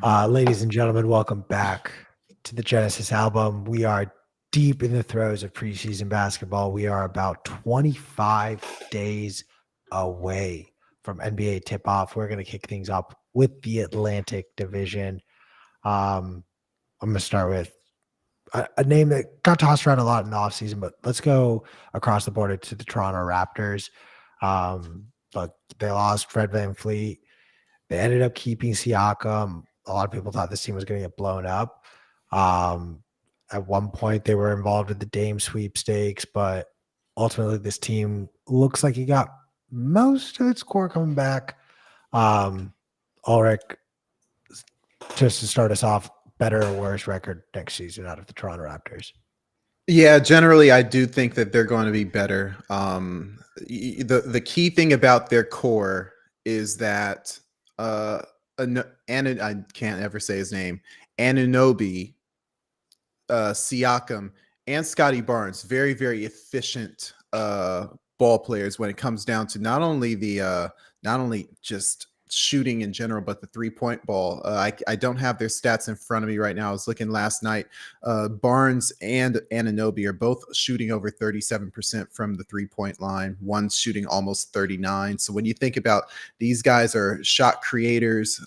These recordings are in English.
Ladies and gentlemen, welcome back to the Genesis album. We are deep in the throes of preseason basketball. We are about 25 days away from NBA tip-off. We're going to kick things up with the Atlantic Division. I'm going to start with a name that got tossed around a lot in the offseason, but let's go across the border to the Toronto Raptors. But they lost Fred VanVleet. They ended up keeping Siakam. A lot of people thought this team was going to get blown up. At one point, they were involved in the Dame sweepstakes, but ultimately, this team looks like it got most of its core coming back. Ulric, just to start us off, better or worse record next season out of the Toronto Raptors? Yeah, generally, I do think that they're going to be better. The key thing about their core is that and I can't ever say his name, Anunoby, Siakam, and Scotty Barnes, very, very efficient ball players when it comes down to not only just shooting in general, but the 3-point ball. I don't have their stats in front of me right now. I was looking last night. Barnes and Anunoby are both shooting over 37% from the 3-point line. One's shooting almost 39. So when you think about these guys are shot creators,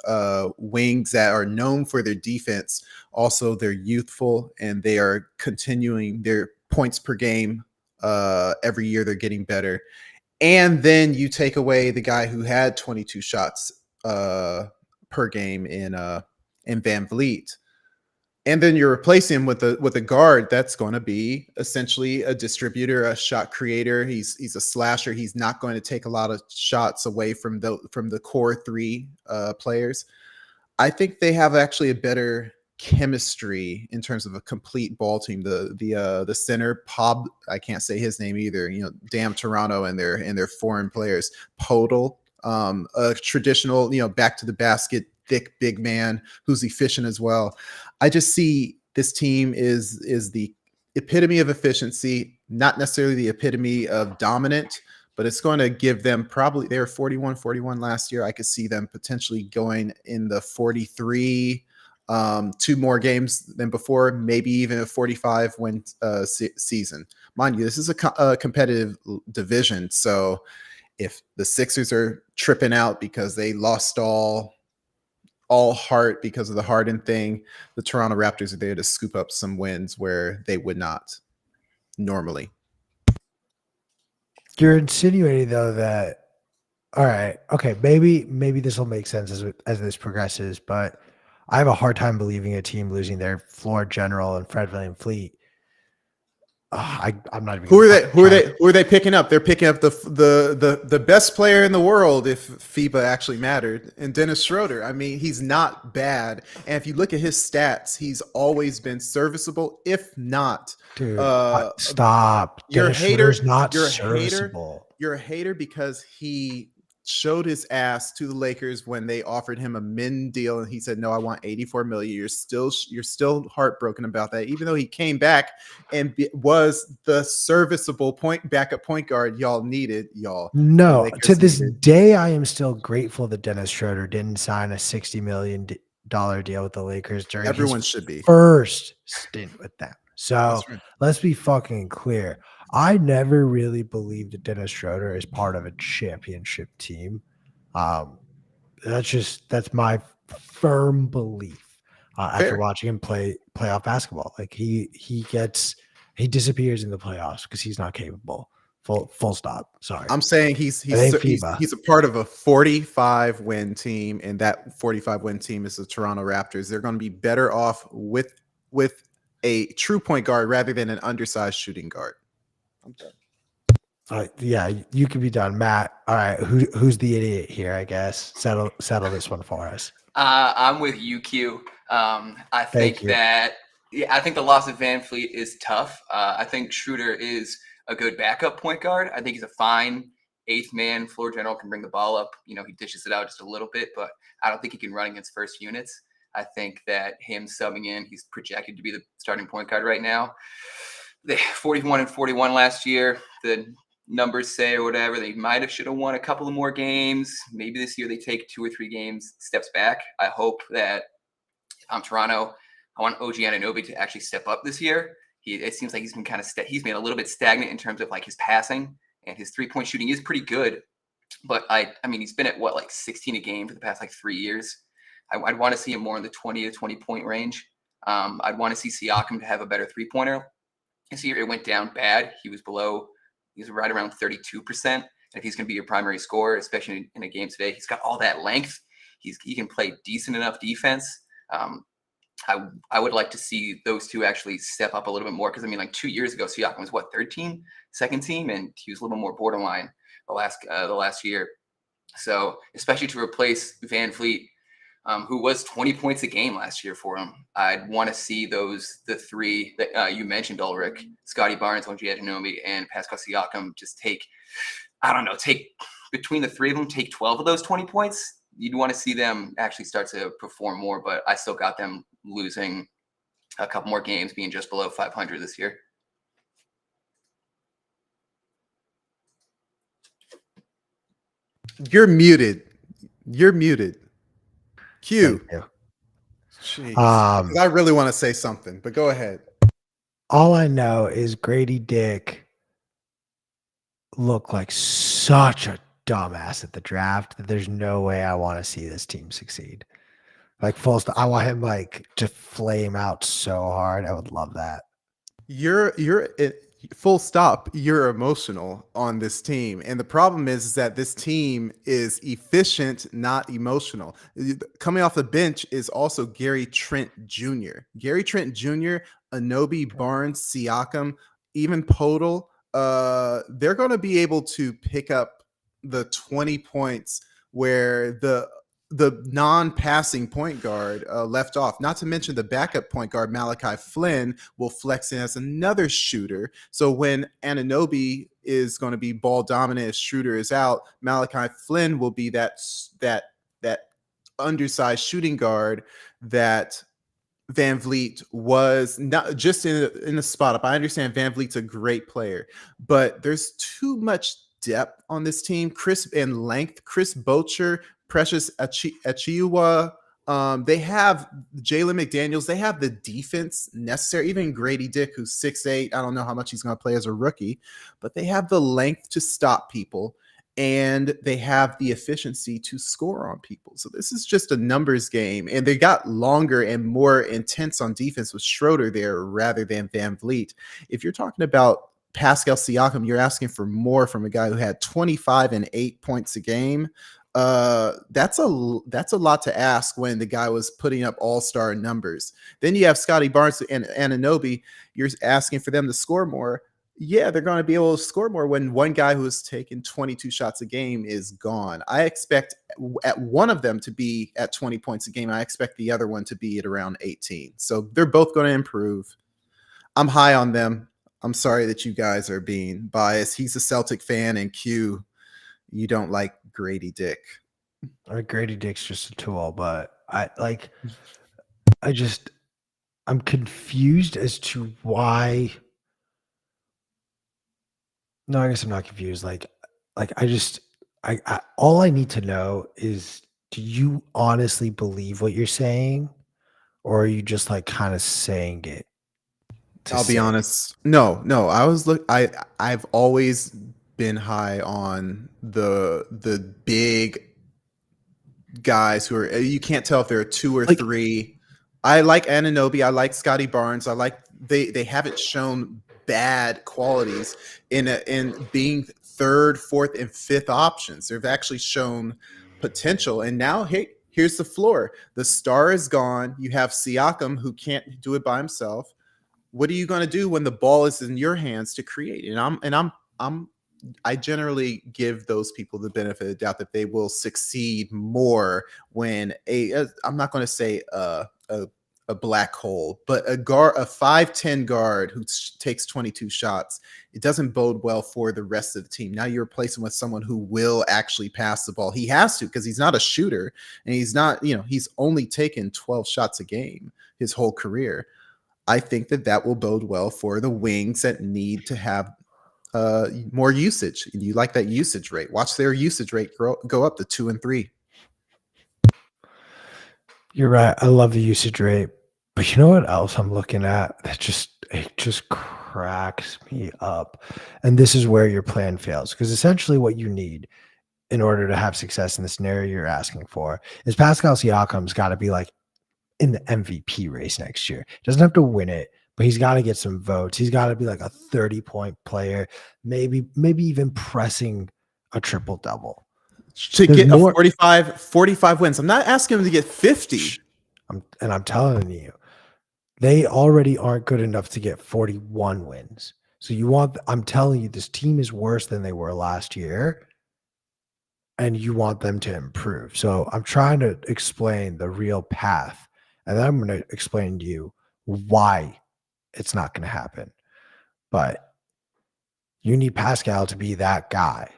wings that are known for their defense. Also, they're youthful and they are continuing their points per game. Every year they're getting better. And then you take away the guy who had 22 shots per game in VanVleet, and then you're replacing him with a guard that's going to be essentially a distributor, a shot creator. He's a slasher. He's not going to take a lot of shots away from the core three players. I think they have actually a better chemistry in terms of a complete ball team. The center, I can't say his name either. Damn Toronto and their foreign players. Podol, a traditional, back to the basket, thick big man who's efficient as well. I just see this team is the epitome of efficiency, not necessarily the epitome of dominant, but it's going to give them probably, they were 41 last year. I could see them potentially going in the 43, 2 more games than before, maybe even a 45 win season. Mind you, this is a competitive division. So if the Sixers are tripping out because they lost all heart because of the Harden thing, the Toronto Raptors are there to scoop up some wins where they would not normally. You're insinuating, though, that all right, okay, maybe this will make sense as this progresses, but I have a hard time believing a team losing their floor general and Fred VanVleet. I'm not even. Who are they picking up? They're picking up the best player in the world, if FIBA actually mattered, and Dennis Schroeder. I mean, he's not bad, and if you look at his stats, he's always been serviceable. If not, dude, stop. Dennis Schroeder's not serviceable. You're a hater because he showed his ass to the Lakers when they offered him a min deal, and he said, "No, I want $84 million." You're still heartbroken about that, even though he came back and was the serviceable backup point guard y'all needed. No, to this day, I am still grateful that Dennis Schroeder didn't sign a $60 million deal with the Lakers during his first stint with them. So let's be fucking clear. I never really believed that Dennis Schroeder is part of a championship team. That's my firm belief after watching him play playoff basketball. Like he disappears in the playoffs because he's not capable. Full stop. Sorry. I'm saying he's a part of a 45 win team, and that 45 win team is the Toronto Raptors. They're going to be better off with a true point guard rather than an undersized shooting guard. I'm done. Yeah, you can be done, Matt. All right, who's the idiot here? I guess settle this one for us. I'm with UQ. I think the loss of VanVleet is tough. I think Schroeder is a good backup point guard. I think he's a fine 8th man floor general, can bring the ball up. He dishes it out just a little bit, but I don't think he can run against first units. I think that him subbing in, he's projected to be the starting point guard right now. They 41-41 last year. The numbers say or whatever, they should have won a couple of more games. Maybe this year they take 2 or 3 steps back. I hope that Toronto, I want OG Anunoby to actually step up this year. It seems like he's been kind of he's been a little bit stagnant in terms of like his passing, and his 3-point shooting is pretty good. But I mean, he's been at what, like 16 a game for the past like 3 years. I'd want to see him more in the 20 to 20 point range. I'd want to see Siakam to have a better 3-pointer. This year it went down bad. He was right around 32%. And if he's going to be your primary scorer, especially in a game today, he's got all that length. He can play decent enough defense. I would like to see those two actually step up a little bit more, because I mean, like 2 years ago, Siakam was what, 13, second team, and he was a little bit more borderline the last year. So especially to replace Van Fleet, who was 20 points a game last year for him, I'd want to see the three that you mentioned, Ulric, Scotty Barnes, OG Anunoby, and Pascal Siakam just take between the three of them, take 12 of those 20 points. You'd want to see them actually start to perform more, but I still got them losing a couple more games, being just below 500 this year. You're muted. Q. Jeez. I really want to say something, but go ahead. All I know is Grady Dick looked like such a dumbass at the draft that there's no way I want to see this team succeed. Like, I want him like to flame out so hard. I would love that. You're full stop. You're emotional on this team, and the problem is that this team is efficient, not emotional. Coming off the bench is also Gary Trent Jr. Anunoby, Barnes, Siakam, even Podol. They're going to be able to pick up the 20 points where the non-passing point guard left off. Not to mention the backup point guard, Malachi Flynn, will flex in as another shooter. So when Anunoby is going to be ball dominant as Schroeder is out, Malachi Flynn will be that undersized shooting guard that Van Vliet was not just in a spot up. I understand Van Vliet's a great player, but there's too much depth on this team. Chris Bocher, Precious Achiuwa. They have Jalen McDaniels. They have the defense necessary. Even Grady Dick, who's 6'8". I don't know how much he's going to play as a rookie, but they have the length to stop people, and they have the efficiency to score on people. So this is just a numbers game, and they got longer and more intense on defense with Schroeder there rather than Van Vliet. If you're talking about Pascal Siakam, you're asking for more from a guy who had 25 and 8 points a game. That's a lot to ask when the guy was putting up all-star numbers. Then you have Scotty Barnes and Anunoby. You're asking for them to score more. Yeah, they're going to be able to score more when one guy who has taken 22 shots a game is gone. I expect at one of them to be at 20 points a game. I expect the other one to be at around 18. So they're both going to improve. I'm high on them. I'm sorry that you guys are being biased. He's a Celtic fan, and Q, you don't like Grady Dick. Grady Dick's just a tool, but I'm confused as to why. No, I guess I'm not confused. All I need to know is, do you honestly believe what you're saying, or are you just like kind of saying it? I'll be honest. No. I've always been high on the big guys who are, you can't tell if they're 2 or 3. I like Anunoby. I like Scotty Barnes. I like they haven't shown bad qualities in being third, fourth, and fifth options. They've actually shown potential. And now, hey, here's the floor. The star is gone. You have Siakam, who can't do it by himself. What are you going to do when the ball is in your hands to create? I generally give those people the benefit of the doubt that they will succeed more when I'm not going to say a black hole, but a 5'10" guard who takes 22 shots, it doesn't bode well for the rest of the team. Now you're replacing with someone who will actually pass the ball. He has to, because he's not a shooter, and he's not, he's only taken 12 shots a game his whole career. I think that will bode well for the wings that need to have more usage. You like that usage rate. Watch their usage rate go up to 2 and 3. You're right. I love the usage rate. But you know what else I'm looking at that just cracks me up. And this is where your plan fails. Because essentially what you need in order to have success in the scenario you're asking for is Pascal Siakam's got to be like in the MVP race next year. Doesn't have to win it, but he's got to get some votes. He's got to be like a 30-point player, maybe even pressing a triple double. To There's get more, a 45 wins. I'm not asking him to get 50. I'm telling you, they already aren't good enough to get 41 wins. So I'm telling you, this team is worse than they were last year, and you want them to improve. So I'm trying to explain the real path, and then I'm going to explain to you why it's not going to happen. But you need Pascal to be that guy,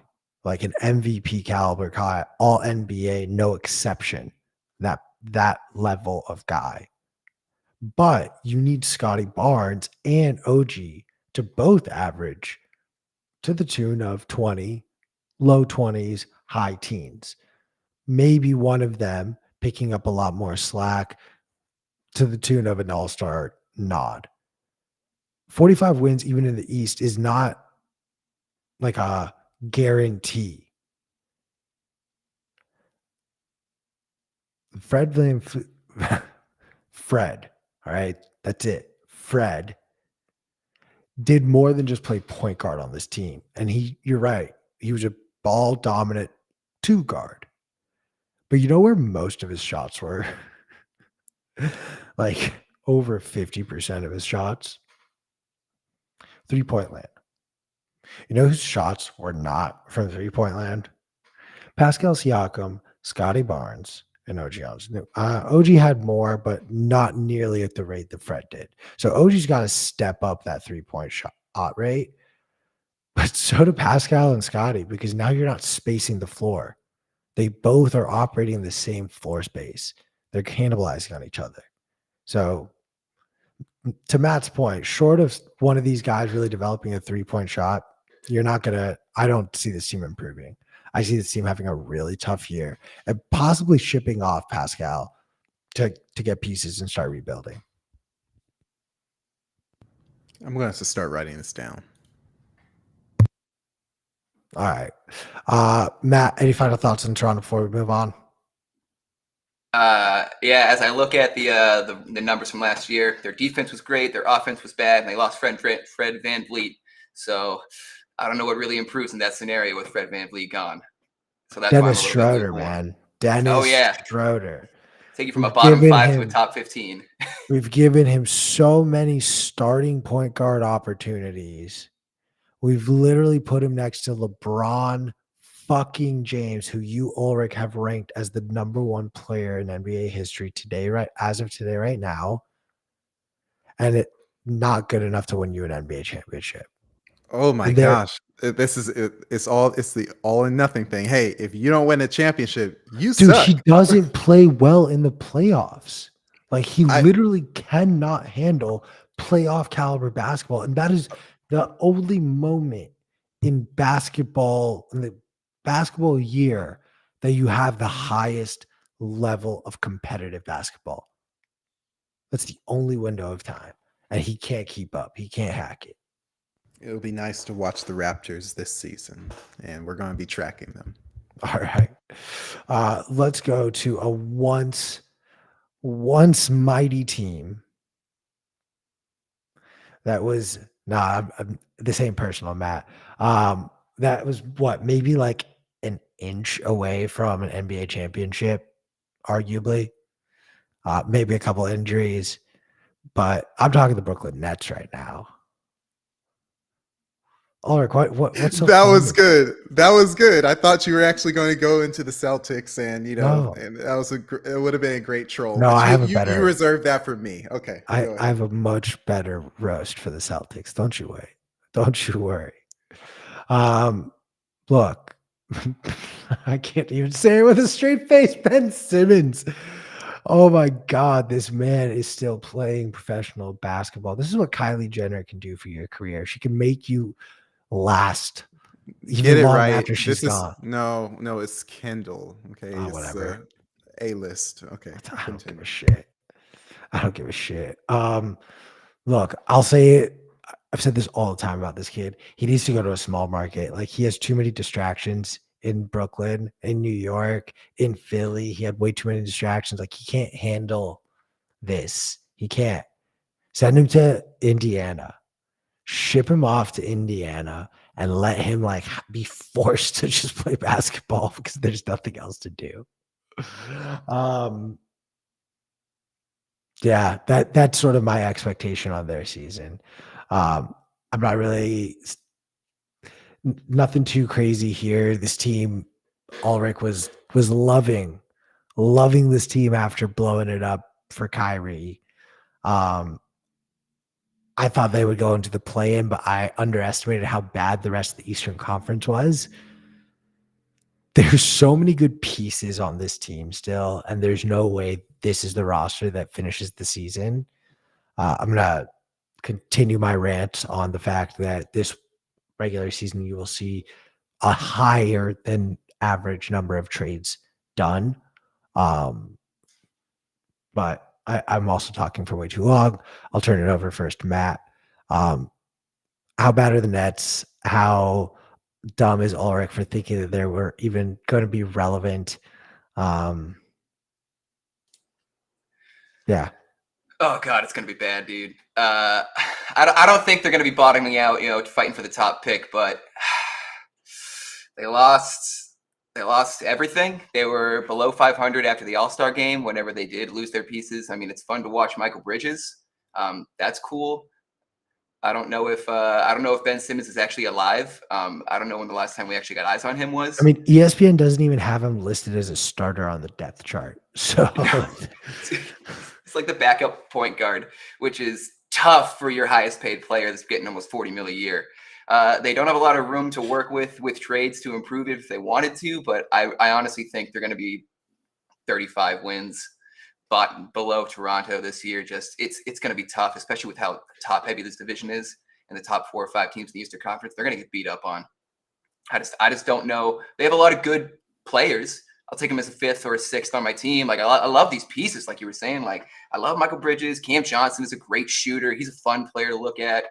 like an MVP caliber guy, all NBA, no exception, that level of guy. But you need Scotty Barnes and OG to both average to the tune of 20, low 20s, high teens. Maybe one of them picking up a lot more slack to the tune of an all-star nod. 45 wins, even in the East, is not like a guarantee. Fred, all right, that's it. Fred did more than just play point guard on this team. And you're right, he was a ball dominant 2 guard. But you know where most of his shots were? Like over 50% of his shots, 3-point land. You know whose shots were not from 3-point land? Pascal Siakam, Scotty Barnes, and OG Johnson. OG had more, but not nearly at the rate that Fred did. So OG's got to step up that 3-point shot rate. But so do Pascal and Scotty, because now you're not spacing the floor. They both are operating in the same floor space. They're cannibalizing on each other. So to Matt's point, short of one of these guys really developing a 3-point shot, I don't see this team improving. I see this team having a really tough year and possibly shipping off Pascal to get pieces and start rebuilding. I'm going to have to start writing this down. All right. Matt, any final thoughts on Toronto before we move on? Yeah, as I look at the numbers from last year, their defense was great, their offense was bad, and they lost Fred VanVleet. So I don't know what really improves in that scenario with Fred VanVleet gone. So that's Dennis Schroeder, man. Dennis Schroeder. Take you from a bottom 5 to a top 15. We've given him so many starting point guard opportunities. We've literally put him next to LeBron fucking James, who you, Ulric, have ranked as the number 1 player in NBA history today, right? As of today, right now. And it not good enough to win you an NBA championship. Oh my gosh. It's the all or nothing thing. Hey, if you don't win a championship, you suck. He doesn't play well in the playoffs. Like he literally cannot handle playoff caliber basketball. And that is the only moment in the basketball year that you have the highest level of competitive basketball. That's the only window of time. And he can't keep up. He can't hack it. It'll be nice to watch the Raptors this season, and we're going to be tracking them. All right. Let's go to a once mighty team that was this ain't personal, Matt. That was maybe like an inch away from an NBA championship, arguably. Maybe a couple injuries, but I'm talking the Brooklyn Nets right now. Ulric, what's so that was good. That was good. I thought you were actually going to go into the Celtics, and and that it would have been a great troll. No, I have you reserved that for me. Okay, I have a much better roast for the Celtics. Don't you worry. Don't you worry. Look, I can't even say it with a straight face. Ben Simmons. Oh my God, this man is still playing professional basketball. This is what Kylie Jenner can do for your career. She can make you last even long after she's gone. No, it's Kendall. Okay, whatever. A-list. Okay. I don't give a shit. I don't give a shit. Look, I'll say it. I've said this all the time about this kid. He needs to go to a small market. Like, he has too many distractions in Brooklyn, in New York, in Philly. He had way too many distractions. Like, he can't handle this. He can't. Send him to Indiana. Ship him off to Indiana and let him like be forced to just play basketball because there's nothing else to do. Yeah, that's sort of my expectation on their season. I'm not really nothing too crazy here. This team, Ulric was loving this team after blowing it up for Kyrie. I thought they would go into the play-in, but I underestimated how bad the rest of the Eastern Conference was. There's so many good pieces on this team still, and there's no way this is the roster that finishes the season. I'm going to continue my rant on the fact that this regular season you will see a higher than average number of trades done. But I'm also talking for way too long. I'll turn it over first to Matt. How bad are the Nets? How dumb is Ulrich for thinking that they were even going to be relevant? Yeah. Oh God, it's gonna be bad, dude. I don't think they're gonna be bottoming out, fighting for the top pick, but they lost everything. They were below 500 after the All-Star game. Whenever they did lose their pieces, I mean, it's fun to watch Michael Bridges. That's cool. I don't know if Ben Simmons is actually alive. I don't know when the last time we actually got eyes on him was. I mean, ESPN doesn't even have him listed as a starter on the depth chart. So it's like the backup point guard, which is tough for your highest paid player that's getting almost $40 million a year. They don't have a lot of room to work with trades to improve it if they wanted to, but I honestly think they're going to be 35 wins, but below Toronto this year. Just it's going to be tough, especially with how top heavy this division is, and the top 4 or 5 teams in the Eastern Conference. They're going to get beat up on. I just don't know. They have a lot of good players. I'll take them as a 5th or a 6th on my team. Like, I love these pieces, like you were saying. Like, I love Michael Bridges. Cam Johnson is a great shooter. He's a fun player to look at.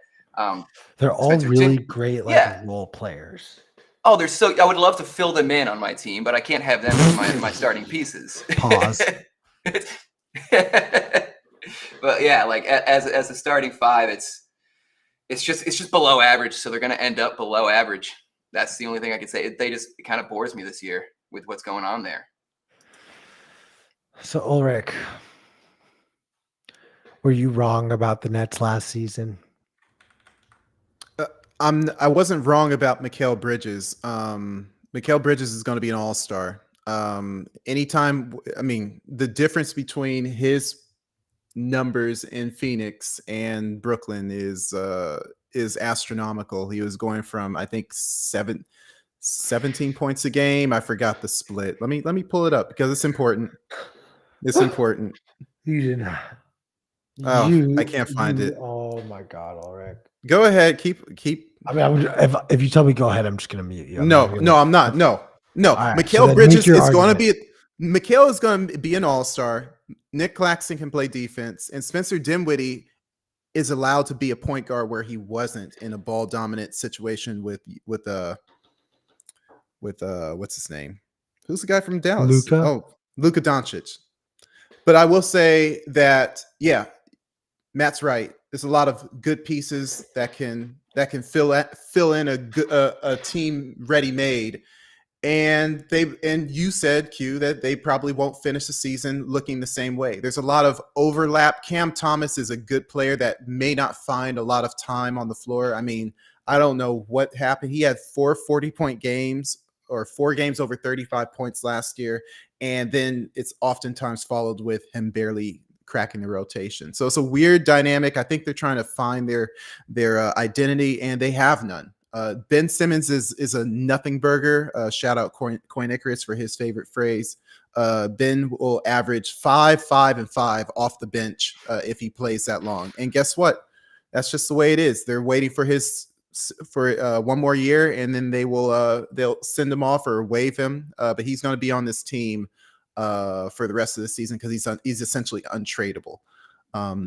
They're all really great, role players. Oh, I would love to fill them in on my team, but I can't have them as my starting pieces. Pause. But yeah, like as a starting 5, it's just below average. So they're going to end up below average. That's the only thing I can say. It kind of bores me this year with what's going on there. So Ulrich, were you wrong about the Nets last season? I wasn't wrong about Mikal Bridges. Mikal Bridges is going to be an all-star. Anytime, I mean, the difference between his numbers in Phoenix and Brooklyn is astronomical. He was going from, I think, 17 points a game. I forgot the split. Let me pull it up because it's important. It's important. You didn't. I can't find it. Oh my God, Ulrich. Go ahead. Keep. I mean, if you tell me go ahead, I'm just gonna mute you. I'm not. No. Right, Mikal Bridges is going to be. Mikal is going to be an all-star. Nick Claxton can play defense, and Spencer Dinwiddie is allowed to be a point guard where he wasn't in a ball dominant situation with what's his name? Who's the guy from Dallas? Luka? Oh, Luka Doncic. But I will say that, yeah, Matt's right. There's a lot of good pieces that can fill in a team ready made. And you said, Q, that they probably won't finish the season looking the same way. There's a lot of overlap. Cam Thomas is a good player that may not find a lot of time on the floor. I mean, I don't know what happened. He had 4 40-point games or 4 games over 35 points last year. And then it's oftentimes followed with him barely cracking the rotation. So it's a weird dynamic. I think they're trying to find their identity, and they have none. Ben Simmons is a nothing burger. Shout out Coin Icarus for his favorite phrase. Ben will average 5, 5, and 5 off the bench if he plays that long. And guess what? That's just the way it is. They're waiting for one more year, and then they'll send him off or waive him. But he's going to be on this team for the rest of the season because he's essentially untradeable.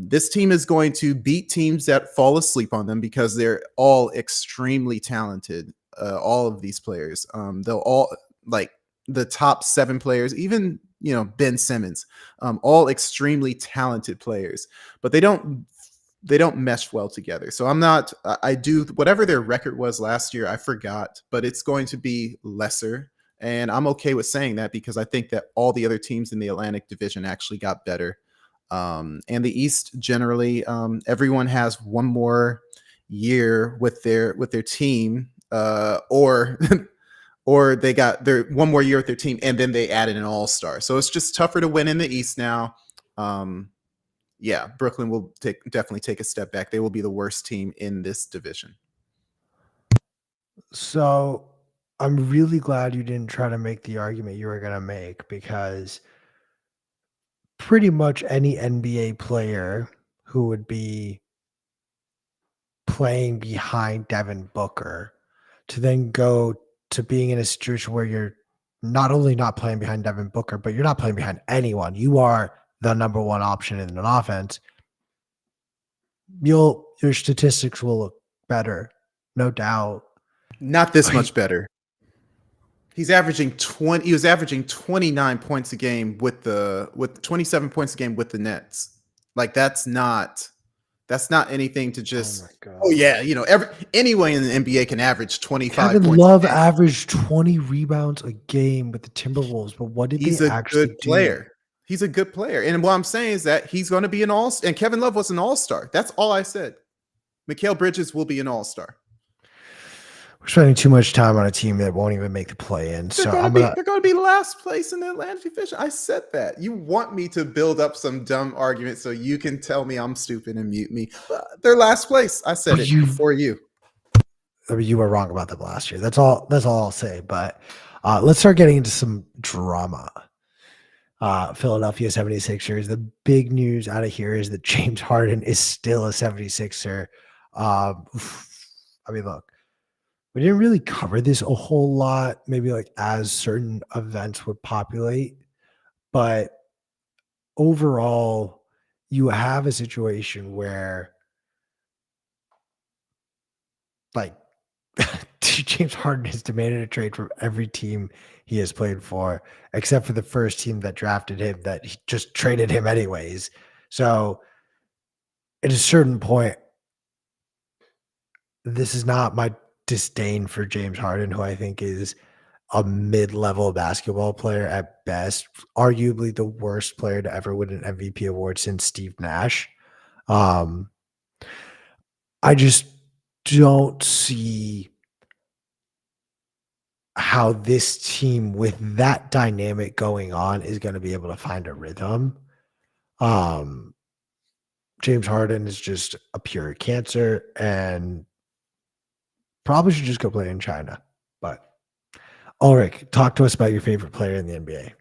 This team is going to beat teams that fall asleep on them because they're all extremely talented. All of these players, they'll all like the top 7 players, even Ben Simmons, all extremely talented players, but they don't mesh well together. So I do whatever their record was last year, I forgot, but it's going to be lesser. And I'm okay with saying that because I think that all the other teams in the Atlantic Division actually got better. And the East generally, everyone has one more year with their team, or or they got their one more year with their team, and then they added an all-star. So it's just tougher to win in the East now. Yeah, Brooklyn will definitely take a step back. They will be the worst team in this division. So I'm really glad you didn't try to make the argument you were going to make, because pretty much any NBA player who would be playing behind Devin Booker to then go to being in a situation where you're not only not playing behind Devin Booker, but you're not playing behind anyone. You are the number one option in an offense. Your statistics will look better, no doubt. Not this much better. He was averaging 29 points a game with 27 points a game with the Nets. Like that's not anything to just anyone in the NBA can average 25 Kevin points. Love averaged 20 rebounds a game with the Timberwolves, but what did they actually do? Player. He's a good player. And what I'm saying is that he's going to be an all-star. And Kevin Love was an all-star. That's all I said. Mikal Bridges will be an all-star. We're spending too much time on a team that won't even make the play-in. They're going to be last place in the Atlantic Division. I said that. You want me to build up some dumb argument so you can tell me I'm stupid and mute me. They're last place. I said it before you. I mean, you were wrong about them last year. That's all I'll say. But let's start getting into some drama. Philadelphia 76ers. The big news out of here is that James Harden is still a 76er. I mean, look, we didn't really cover this a whole lot, maybe like as certain events would populate. But overall, you have a situation where like James Harden has demanded a trade from every team he has played for, except for the first team that drafted him, that he just traded him anyways. So at a certain point, this is not my disdain for James Harden, who I think is a mid-level basketball player at best, arguably the worst player to ever win an MVP award since Steve Nash. I just don't see how this team with that dynamic going on is going to be able to find a rhythm. James Harden is just a pure cancer and probably should just go play in China. But Ulric, talk to us about your favorite player in the NBA.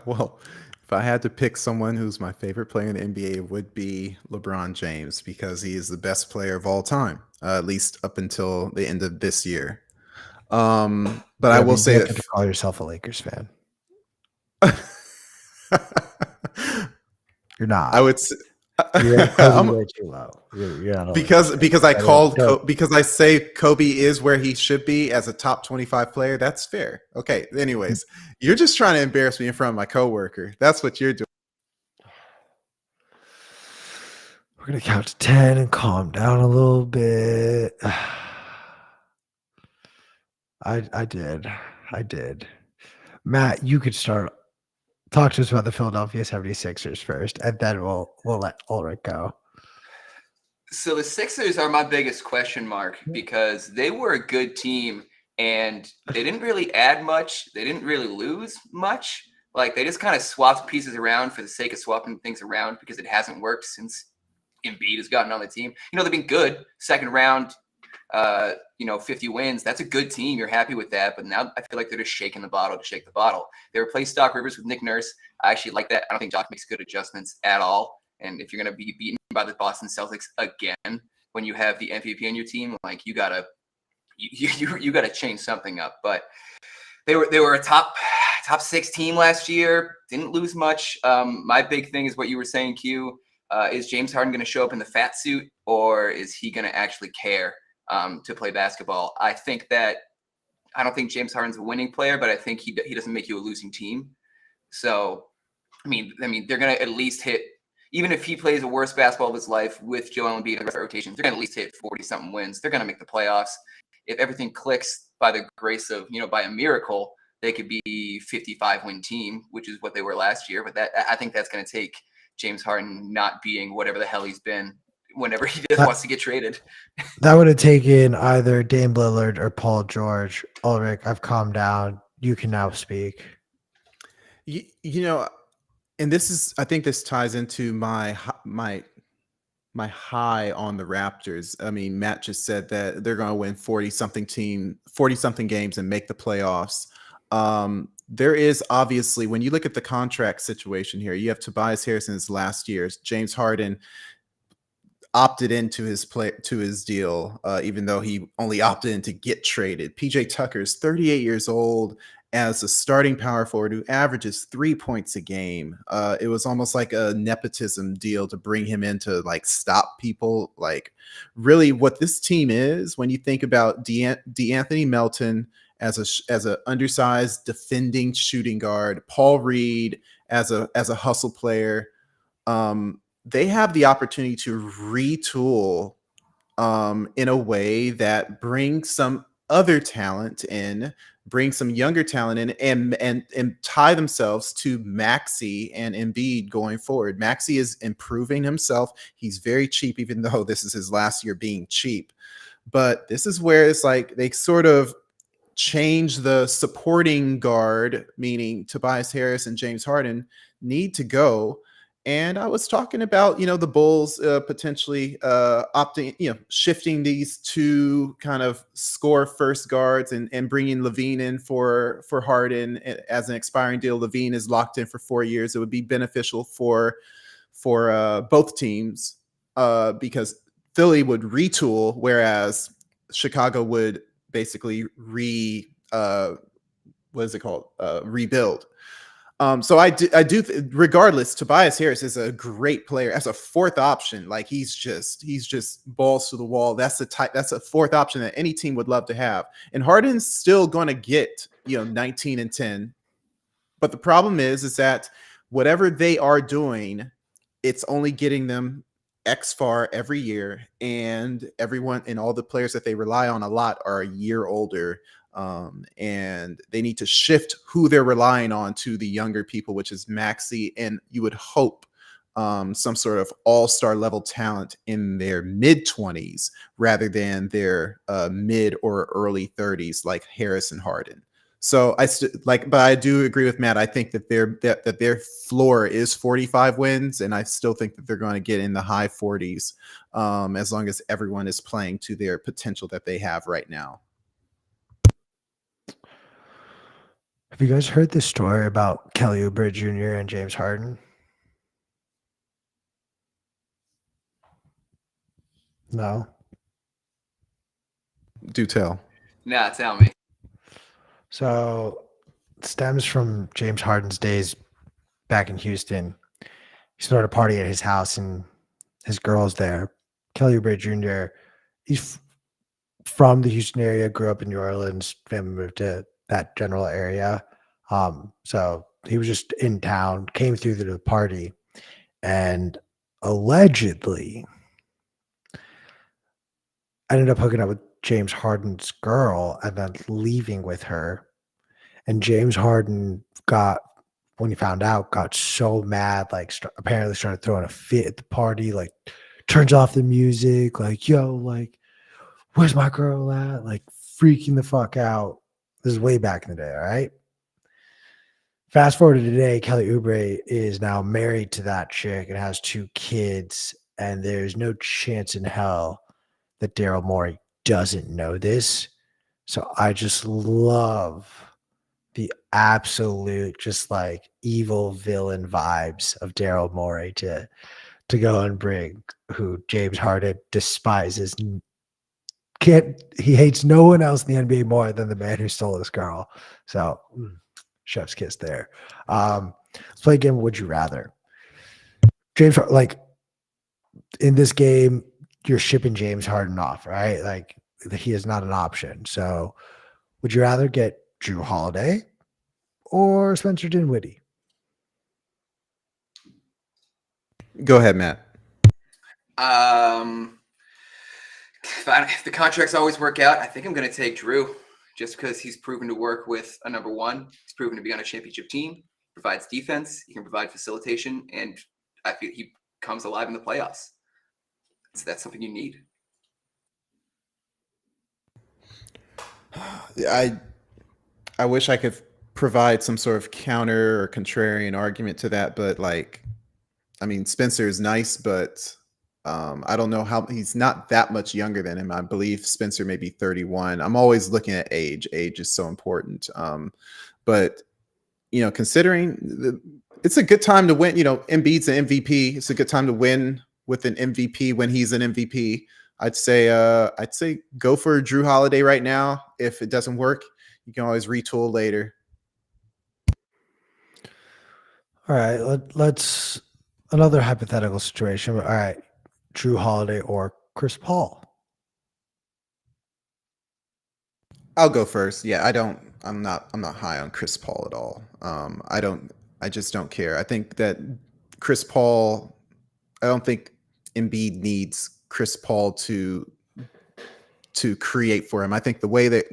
Well, if I had to pick someone who's my favorite player in the NBA, it would be LeBron James, because he is the best player of all time, at least up until the end of this year. But I will say that you call yourself a Lakers fan. You're not. I would say, you're way too low. You're not because I say Kobe is where he should be as a top 25 player. That's fair. Okay. Anyways, you're just trying to embarrass me in front of my coworker. That's what you're doing. We're gonna count to 10 and calm down a little bit. I did. Matt, you could start. Talk to us about the Philadelphia 76ers first, and then we'll let Ulric go. So the Sixers are my biggest question mark, because they were a good team and they didn't really add much. They didn't really lose much. Like, they just kind of swapped pieces around for the sake of swapping things around, because it hasn't worked since Embiid has gotten on the team. They've been good. Second round, 50 wins. That's a good team. You're happy with that. But now I feel like they're just shaking the bottle to shake the bottle. They replaced Doc Rivers with Nick Nurse. I actually like that. I don't think Doc makes good adjustments at all. And if you're going to be beaten by the Boston Celtics again, when you have the MVP on your team, like, you gotta change something up. But they were a top top 6 team last year, didn't lose much. My big thing is what you were saying, Q. Is James Harden going to show up in the fat suit, or is he going to actually care to play basketball? I don't think James Harden's a winning player, but I think he doesn't make you a losing team. So, I mean, they're going to at least hit, even if he plays the worst basketball of his life with Joel Embiid and the rotations, they're going to at least hit 40-something wins. They're going to make the playoffs. If everything clicks by the grace of, by a miracle, they could be 55-win team, which is what they were last year. But I think that's going to take James Harden not being whatever the hell he's been whenever he just wants to get traded. That would have taken either Dame Lillard or Paul George. Ulric, I've calmed down. You can now speak. And I think this ties into my high on the Raptors. I mean, Matt just said that they're going to win 40-something games and make the playoffs. There is obviously, when you look at the contract situation here, you have Tobias Harrison's last year's. James Harden opted into his deal, even though he only opted in to get traded. PJ Tucker's 38 years old as a starting power forward who averages 3 points a game. It was almost like a nepotism deal to bring him in to like stop people. Like really what this team is, when you think about DeAnthony Melton as a undersized defending shooting guard, Paul Reed as a hustle player, they have the opportunity to retool in a way that brings some other talent in, bring some younger talent in, and tie themselves to Maxey and Embiid going forward. Maxey is improving himself. He's very cheap, even though this is his last year being cheap. But this is where it's like they sort of change the supporting guard, meaning Tobias Harris and James Harden need to go. And I was talking about, the Bulls potentially opting, shifting these two kind of score first guards and bringing Levine in for Harden as an expiring deal. Levine is locked in for 4 years. It would be beneficial for both teams because Philly would retool, whereas Chicago would basically rebuild. So I do regardless, Tobias Harris is a great player as a fourth option. Like he's just balls to the wall. That's a fourth option that any team would love to have. And Harden's still going to get, 19 and 10. But the problem is that whatever they are doing, it's only getting them X far every year. And everyone and all the players that they rely on a lot are a year older. And they need to shift who they're relying on to the younger people, which is Maxey, and you would hope some sort of all-star level talent in their mid-20s rather than their mid or early 30s like Harris and Harden. So but I do agree with Matt. I think that their floor is 45 wins, and I still think that they're going to get in the high 40s as long as everyone is playing to their potential that they have right now. Have you guys heard this story about Kelly Oubre Jr. and James Harden? No? Do tell. Nah, tell me. So, it stems from James Harden's days back in Houston. He started a party at his house, and his girl's there. Kelly Oubre Jr., he's from the Houston area, grew up in New Orleans, family moved to that general area. So he was just in town, came through to the party, and allegedly ended up hooking up with James Harden's girl and then leaving with her. And James Harden when he found out, got so mad, like apparently started throwing a fit at the party, like turns off the music, like, yo, like, where's my girl at? Like freaking the fuck out. This is way back in the day, all right? Fast forward to today, Kelly Oubre is now married to that chick and has 2 kids, and there's no chance in hell that Daryl Morey doesn't know this. So I just love the absolute just like evil villain vibes of Daryl Morey to go and bring who James Harden despises. He hates no one else in the NBA more than the man who stole this girl. So chef's kiss there. Let's play a game. Would you rather? James, like in this game, you're shipping James Harden off, right? Like he is not an option. So, would you rather get Drew Holiday or Spencer Dinwiddie? Go ahead, Matt. If the contracts always work out, I think I'm going to take Drew just because he's proven to work with a number one. He's proven to be on a championship team, provides defense, he can provide facilitation, and I feel he comes alive in the playoffs. So that's something you need. I wish I could provide some sort of counter or contrarian argument to that, but like, I mean, Spencer is nice, but I don't know how he's not that much younger than him. I believe Spencer may be 31. I'm always looking at age. Age is so important. But you know, considering it's a good time to win. You know, Embiid's an MVP. It's a good time to win with an MVP when he's an MVP. I'd say go for Drew Holiday right now. If it doesn't work, you can always retool later. All right, let's another hypothetical situation. All right, Drew Holiday or Chris Paul? I'll go first. Yeah, I'm not high on Chris Paul at all. I just don't care. I think that Chris Paul, I don't think Embiid needs Chris Paul to create for him. I think the way that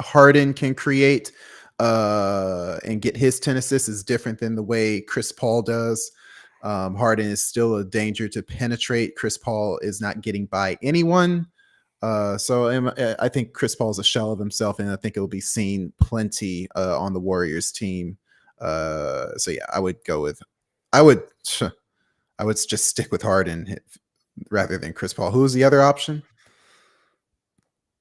Harden can create and get his 10 assists is different than the way Chris Paul does. Harden is still a danger to penetrate. Chris Paul is not getting by anyone. So I think Chris Paul is a shell of himself, and I think it will be seen plenty on the Warriors team. So yeah, I would just stick with Harden rather than Chris Paul. Who's the other option?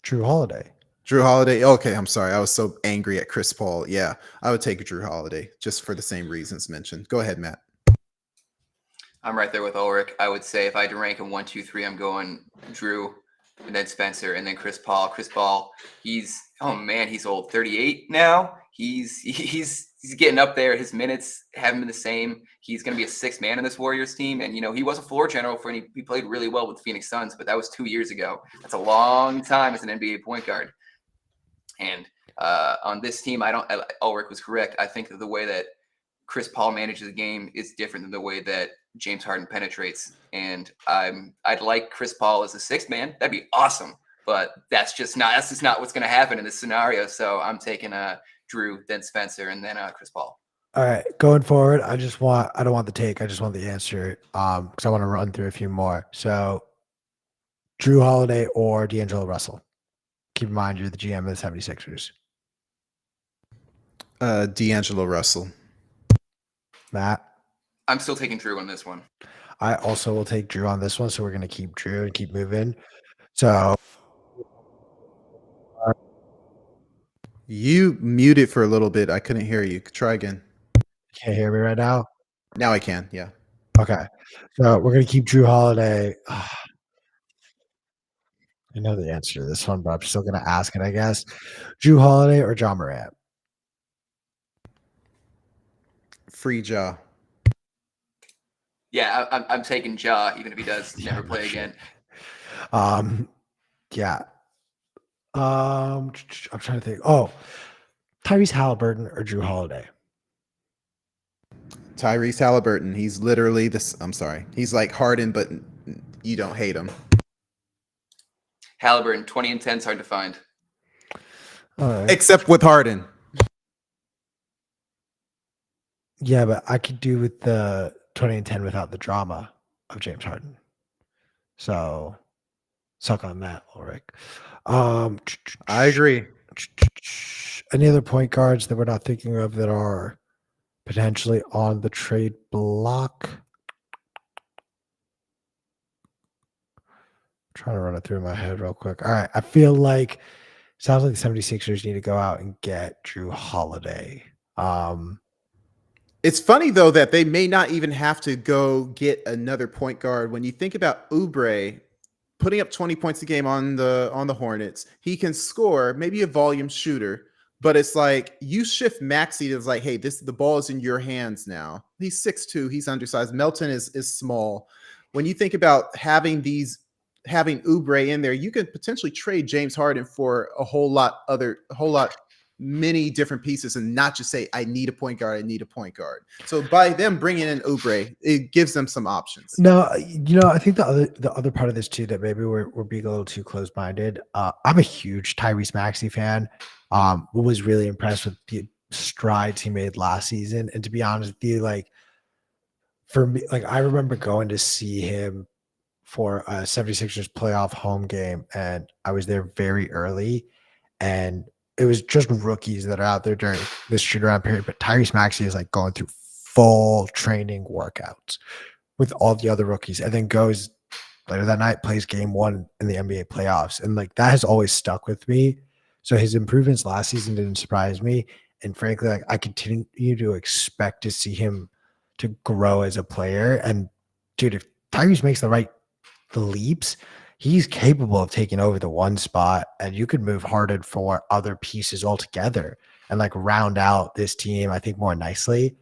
Drew Holiday. Drew Holiday. Okay, I'm sorry. I was so angry at Chris Paul. Yeah, I would take Drew Holiday just for the same reasons mentioned. Go ahead, Matt. I'm right there with Ulric. I would say if I had to rank him 1, 2, 3, I'm going Drew, and then Spencer, and then Chris Paul. Chris Paul, he's old, 38 now. He's getting up there. His minutes haven't been the same. He's going to be a sixth man in this Warriors team, and he was a floor general he played really well with the Phoenix Suns, but that was 2 years ago. That's a long time as an NBA point guard. And on this team, Ulric was correct. I think that the way that Chris Paul manages the game is different than the way that James Harden penetrates. And I'd like Chris Paul as a sixth man. That'd be awesome. But that's just not what's going to happen in this scenario. So I'm taking Drew, then Spencer, and then Chris Paul. All right, going forward, I don't want the take. I just want the answer because I want to run through a few more. So Drew Holiday or D'Angelo Russell? Keep in mind, you're the GM of the 76ers. D'Angelo Russell. Matt? I'm still taking Drew on this one. I also will take Drew on this one, so we're going to keep Drew and keep moving. So you muted for a little bit. I couldn't hear you. Try again. Can't hear me right now? Now I can, yeah. Okay. So we're going to keep Drew Holiday. I know the answer to this one, but I'm still going to ask it, I guess. Drew Holiday or Ja Morant? Free Ja. Yeah, I'm taking Ja, even if he does never play again. Yeah. I'm trying to think. Oh, Tyrese Halliburton or Drew Holiday? Tyrese Halliburton. He's literally this. I'm sorry. He's like Harden, but you don't hate him. Halliburton, 20 and 10 is hard to find. All right. Except with Harden. Yeah, but I could do with the 20 and 10 without the drama of James Harden. So suck on that, Ulric. I agree. Any other point guards that we're not thinking of that are potentially on the trade block? Trying to run it through my head real quick. All right. I feel like sounds like the 76ers need to go out and get Drew Holiday. It's funny though that they may not even have to go get another point guard. When you think about Oubre putting up 20 points a game on the Hornets, he can score, maybe a volume shooter, But it's like you shift Maxey to like, hey, the ball is in your hands now. He's 6'2", he's undersized. Melton is small. When you think about having Oubre in there, you could potentially trade James Harden for a whole lot many different pieces and not just say, I need a point guard. So by them bringing in Oubre, it gives them some options. No, I think the other part of this too that maybe we're being a little too close minded. I'm a huge Tyrese Maxey fan. Was really impressed with the strides he made last season, and to be honest with you, like for me, like I remember going to see him for a 76ers playoff home game, and I was there very early, and it was just rookies that are out there during this shoot around period. But Tyrese Maxey is like going through full training workouts with all the other rookies, and then goes later that night, plays game one in the NBA playoffs. And like that has always stuck with me. So his improvements last season didn't surprise me. And frankly, like I continue to expect to see him to grow as a player. And dude, if Tyrese makes the leaps, he's capable of taking over the one spot, and you could move Harden for other pieces altogether and like round out this team, I think, more nicely.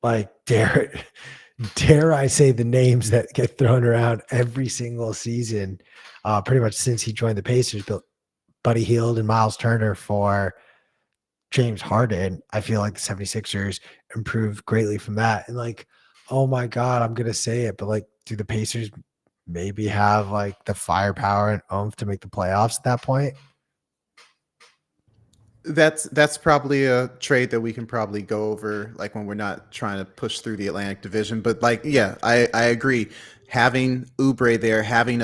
Like dare I say the names that get thrown around every single season, pretty much since he joined the Pacers, but Buddy Hield and Miles Turner for James Harden. I feel like the 76ers improved greatly from that. And like, oh my God, I'm going to say it, but like, do the Pacers maybe have like the firepower and oomph to make the playoffs at that point? That's probably a trade that we can probably go over, like when we're not trying to push through the Atlantic Division. But like, yeah, I agree. Having Oubre there, having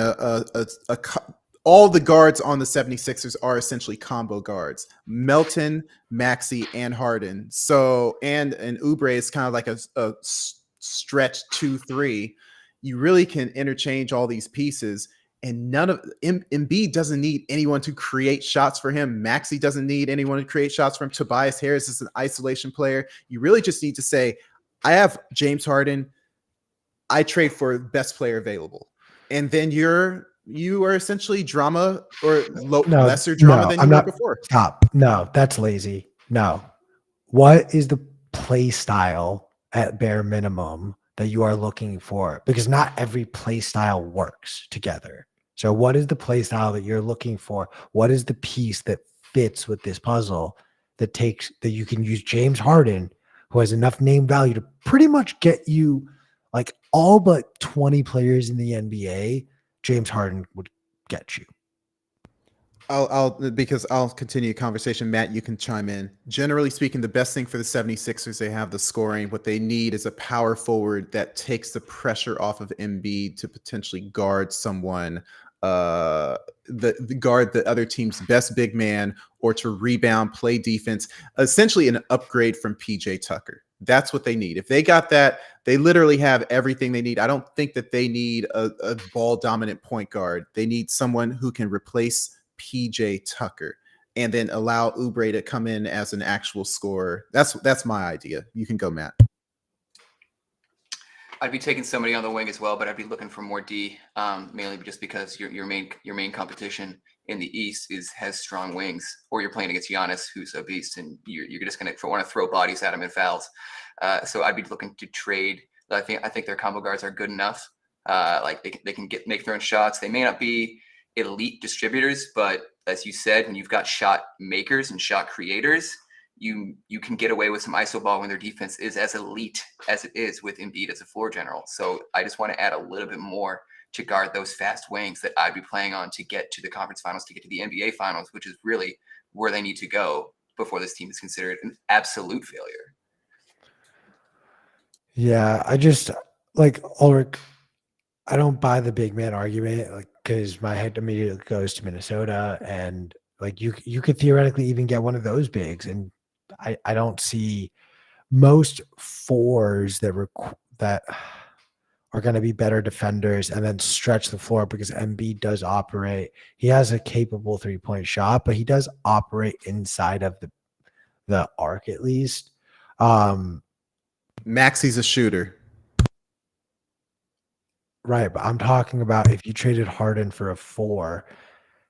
all the guards on the 76ers are essentially combo guards: Melton, Maxey, and Harden. So and Oubre is kind of like a stretch 2-3. You really can interchange all these pieces. And none of Embiid doesn't need anyone to create shots for him. Maxey doesn't need anyone to create shots for him. Tobias Harris is an isolation player. You really just need to say, I have James Harden. I trade for best player available. And then you are essentially drama or lesser drama than you were before. Stop. No, that's lazy. No. What is the play style at bare minimum that you are looking for? Because not every play style works together. So what is the play style that you're looking for? What is the piece that fits with this puzzle that you can use James Harden, who has enough name value to pretty much get you like all but 20 players in the NBA? James Harden would get you. I'll continue the conversation. Matt, you can chime in. Generally speaking, the best thing for the 76ers, they have the scoring. What they need is a power forward that takes the pressure off of Embiid to potentially guard someone, the guard the other team's best big man, or to rebound, play defense, essentially an upgrade from PJ Tucker. That's what they need. If they got that, they literally have everything they need. I don't think that they need a ball dominant point guard. They need someone who can replace PJ Tucker and then allow Oubre to come in as an actual scorer. That's my idea. You can go, Matt. I'd be taking somebody on the wing as well, but I'd be looking for more D, mainly just because your main competition in the East has strong wings, or you're playing against Giannis, who's a beast, and you're just going to want to throw bodies at him and fouls. So I'd be looking to trade. I think their combo guards are good enough. Like they can make their own shots. They may not be elite distributors, but as you said, when you've got shot makers and shot creators, you can get away with some iso ball when their defense is as elite as it is with Embiid as a floor general. So I just want to add a little bit more to guard those fast wings that I'd be playing on to get to the conference finals, to get to the NBA finals, which is really where they need to go before this team is considered an absolute failure. Yeah, I just like Ulric. I don't buy the big man argument, like because my head immediately goes to Minnesota, and like you could theoretically even get one of those bigs, and I don't see most fours that are going to be better defenders and then stretch the floor, because Embiid does operate. He has a capable 3-point shot, but he does operate inside of the arc at least. Maxey's a shooter. Right, but I'm talking about if you traded Harden for a 4,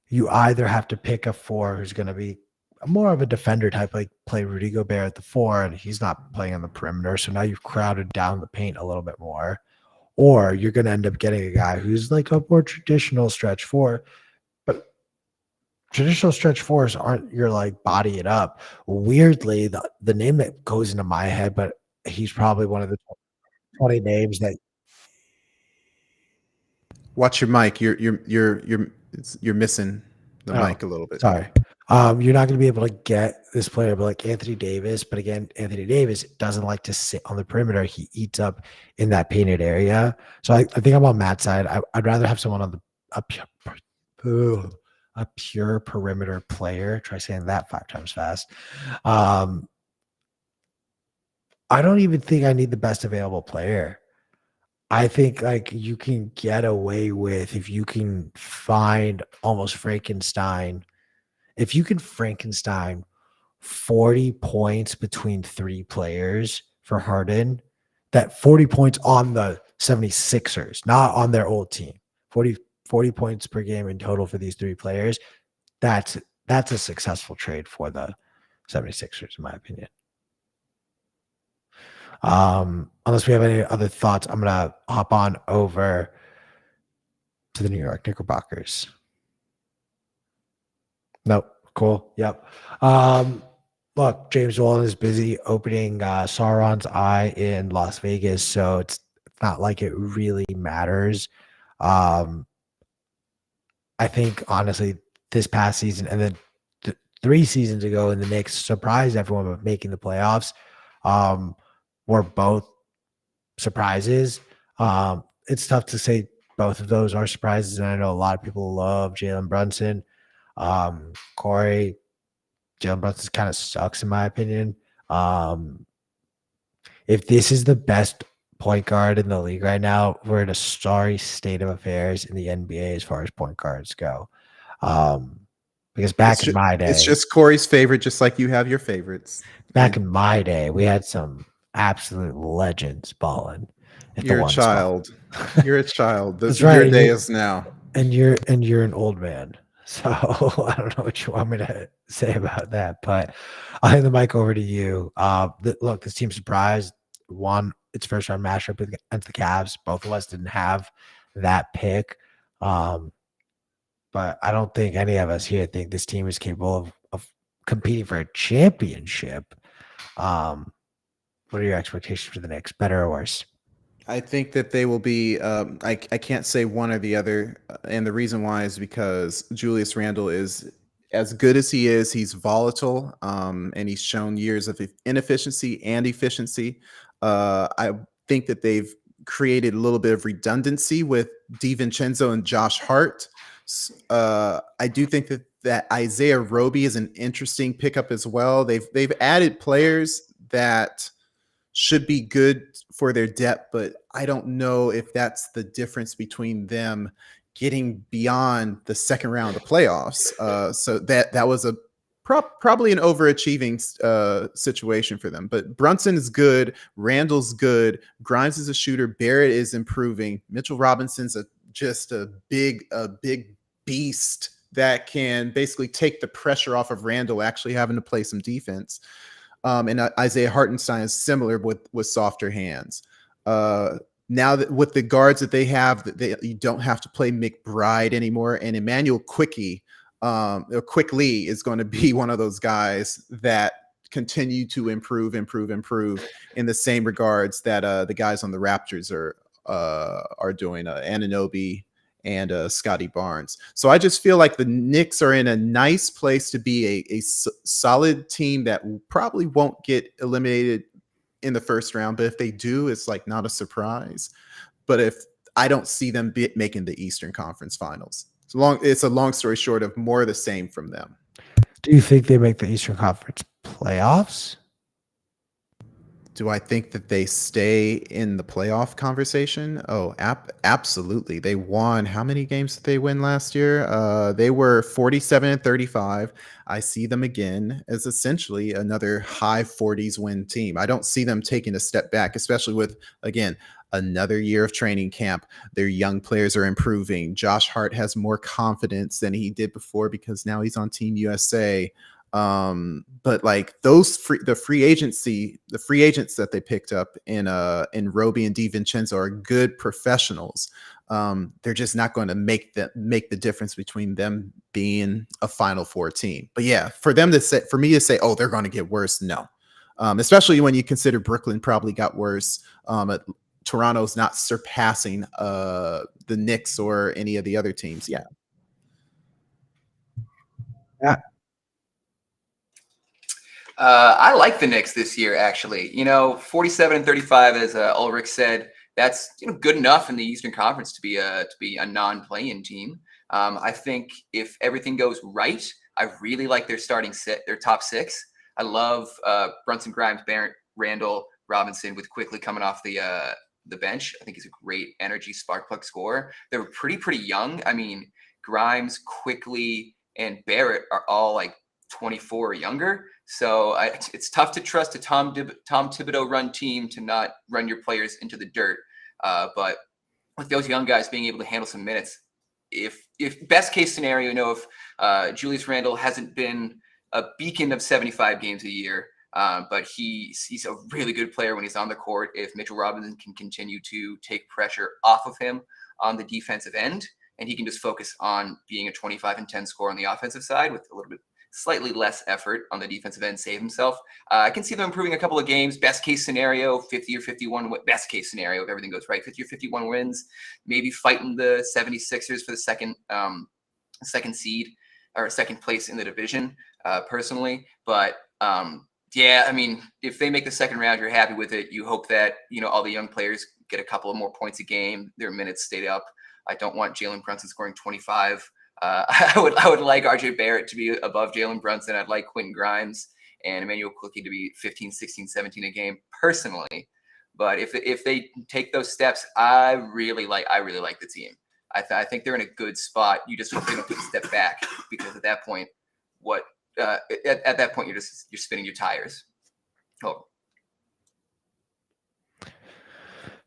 you either have to pick a 4 who's going to be more of a defender type, like play Rudy Gobert at the 4, and he's not playing on the perimeter. So now you've crowded down the paint a little bit more. Or you're going to end up getting a guy who's like a more traditional stretch 4. But traditional stretch 4s aren't your like body it up. Weirdly, the name that goes into my head, but he's probably one of the 20 names that. Watch your mic. You're missing the mic a little bit. Sorry. You're not going to be able to get this player, but like Anthony Davis. But again, Anthony Davis doesn't like to sit on the perimeter. He eats up in that painted area. So I think I'm on Matt's side. I'd rather have someone on a pure perimeter player. Try saying that 5 times fast. I don't even think I need the best available player. I think like you can get away with if you can find almost Frankenstein. If you can Frankenstein 40 points between 3 players for Harden, that 40 points on the 76ers, not on their old team, 40 points per game in total for these 3 players, that's a successful trade for the 76ers, in my opinion. Unless we have any other thoughts, I'm going to hop on over to the New York Knickerbockers. Nope. Cool. Yep. Look, James Dolan is busy opening Sauron's eye in Las Vegas, so it's not like it really matters. I think honestly, this past season and then 3 seasons ago, and the Knicks surprised everyone with making the playoffs. Were both surprises. It's tough to say both of those are surprises, and I know a lot of people love Jalen Brunson. Corey, Jalen Brunson kind of sucks in my opinion. If this is the best point guard in the league right now, we're in a sorry state of affairs in the NBA as far as point guards go. Because back in my day, it's just Corey's favorite, just like you have your favorites. Back in my day, we had some absolute legends balling. You're a child. You're a child. This right. Your day is now. And you're an old man. So I don't know what you want me to say about that, but I'll hand the mic over to you. Look, this team surprised, won its first round matchup against the Cavs. Both of us didn't have that pick. But I don't think any of us here think this team is capable of competing for a championship. What are your expectations for the Knicks? Better or worse? I think that they will be. I can't say one or the other, and the reason why is because Julius Randle is as good as he is. He's volatile, and he's shown years of inefficiency and efficiency. I think that they've created a little bit of redundancy with DiVincenzo and Josh Hart. I do think that Isaiah Roby is an interesting pickup as well. They've added players that should be good for their depth, but I don't know if that's the difference between them getting beyond the second round of the playoffs. So that was probably an overachieving situation for them. But Brunson is good. Randall's good. Grimes is a shooter. Barrett is improving. Mitchell Robinson's just a big beast that can basically take the pressure off of Randall actually having to play some defense. And Isaiah Hartenstein is similar with softer hands. Now that with the guards that they have, you don't have to play McBride anymore. And Emmanuel Quickly is going to be one of those guys that continue to improve in the same regards that the guys on the Raptors are doing. Anunoby and Scotty Barnes. So I just feel like the Knicks are in a nice place to be a solid team that probably won't get eliminated in the first round. But if they do, it's like not a surprise. But if I don't see them making the Eastern Conference Finals. It's a long story short of more of the same from them. Do you think they make the Eastern Conference playoffs? Do I think that they stay in the playoff conversation? Oh, absolutely. They won. How many games did they win last year? They were 47-35. I see them again as essentially another high 40s win team. I don't see them taking a step back, especially with, again, another year of training camp. Their young players are improving. Josh Hart has more confidence than he did before because now he's on Team USA. But like the free agents that they picked up in Roby and DiVincenzo are good professionals. They're just not going to make the difference between them being a Final Four team. But yeah, for me to say, oh, they're going to get worse, no. Especially when you consider Brooklyn probably got worse. Toronto's not surpassing the Knicks or any of the other teams. Yeah. Yeah. I like the Knicks this year, actually. 47-35, as Ulrich said, that's good enough in the Eastern Conference to be a non-play-in team. I think if everything goes right, I really like their their top six. I love Brunson, Grimes, Barrett, Randall, Robinson, with Quickly coming off the bench. I think he's a great energy spark plug scorer. They're pretty young. I mean, Grimes, Quickly, and Barrett are all like 24 or younger. So it's tough to trust a Tom Thibodeau run team to not run your players into the dirt. But with those young guys being able to handle some minutes, if best case scenario, if Julius Randle hasn't been a beacon of 75 games a year, but he's a really good player when he's on the court. If Mitchell Robinson can continue to take pressure off of him on the defensive end, and he can just focus on being a 25-10 scorer on the offensive side with a little bit slightly less effort on the defensive end, save himself. I can see them improving a couple of games. Best case scenario, 50 or 51. Best case scenario, if everything goes right, 50 or 51 wins. Maybe fighting the 76ers for the second seed or second place in the division, personally. But yeah, I mean, if they make the second round, you're happy with it. You hope that all the young players get a couple of more points a game. Their minutes stay up. I don't want Jalen Brunson scoring 25. I would like RJ Barrett to be above Jalen Brunson. I'd like Quentin Grimes and Emmanuel Quickly to be 15, 16, 17 a game personally. But if they take those steps, I really like the team. I think they're in a good spot. You just hope they don't take a step back, because at that point, at that point you're spinning your tires. Oh.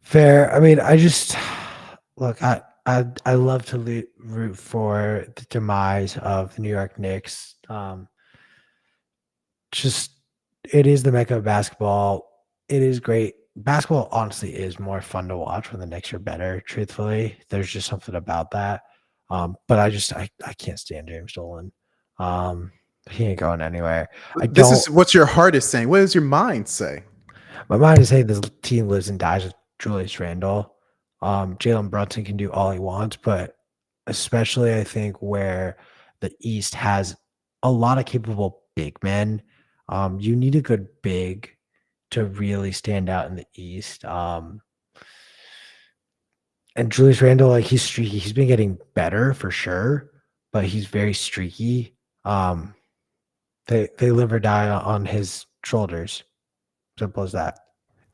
Fair. I mean, I just look. I love to root for the demise of the New York Knicks. Just it is the mecca of basketball. It is great. Basketball honestly is more fun to watch when the Knicks are better. Truthfully, there's just something about that. But I can't stand James Dolan. He ain't going anywhere. This is what your heart is saying. What does your mind say? My mind is saying this team lives and dies with Julius Randle. Jalen Brunson can do all he wants, but especially I think where the East has a lot of capable big men, you need a good big to really stand out in the East. And Julius Randle, like, he's streaky. He's been getting better for sure, but he's very streaky. They live or die on his shoulders. Simple as that.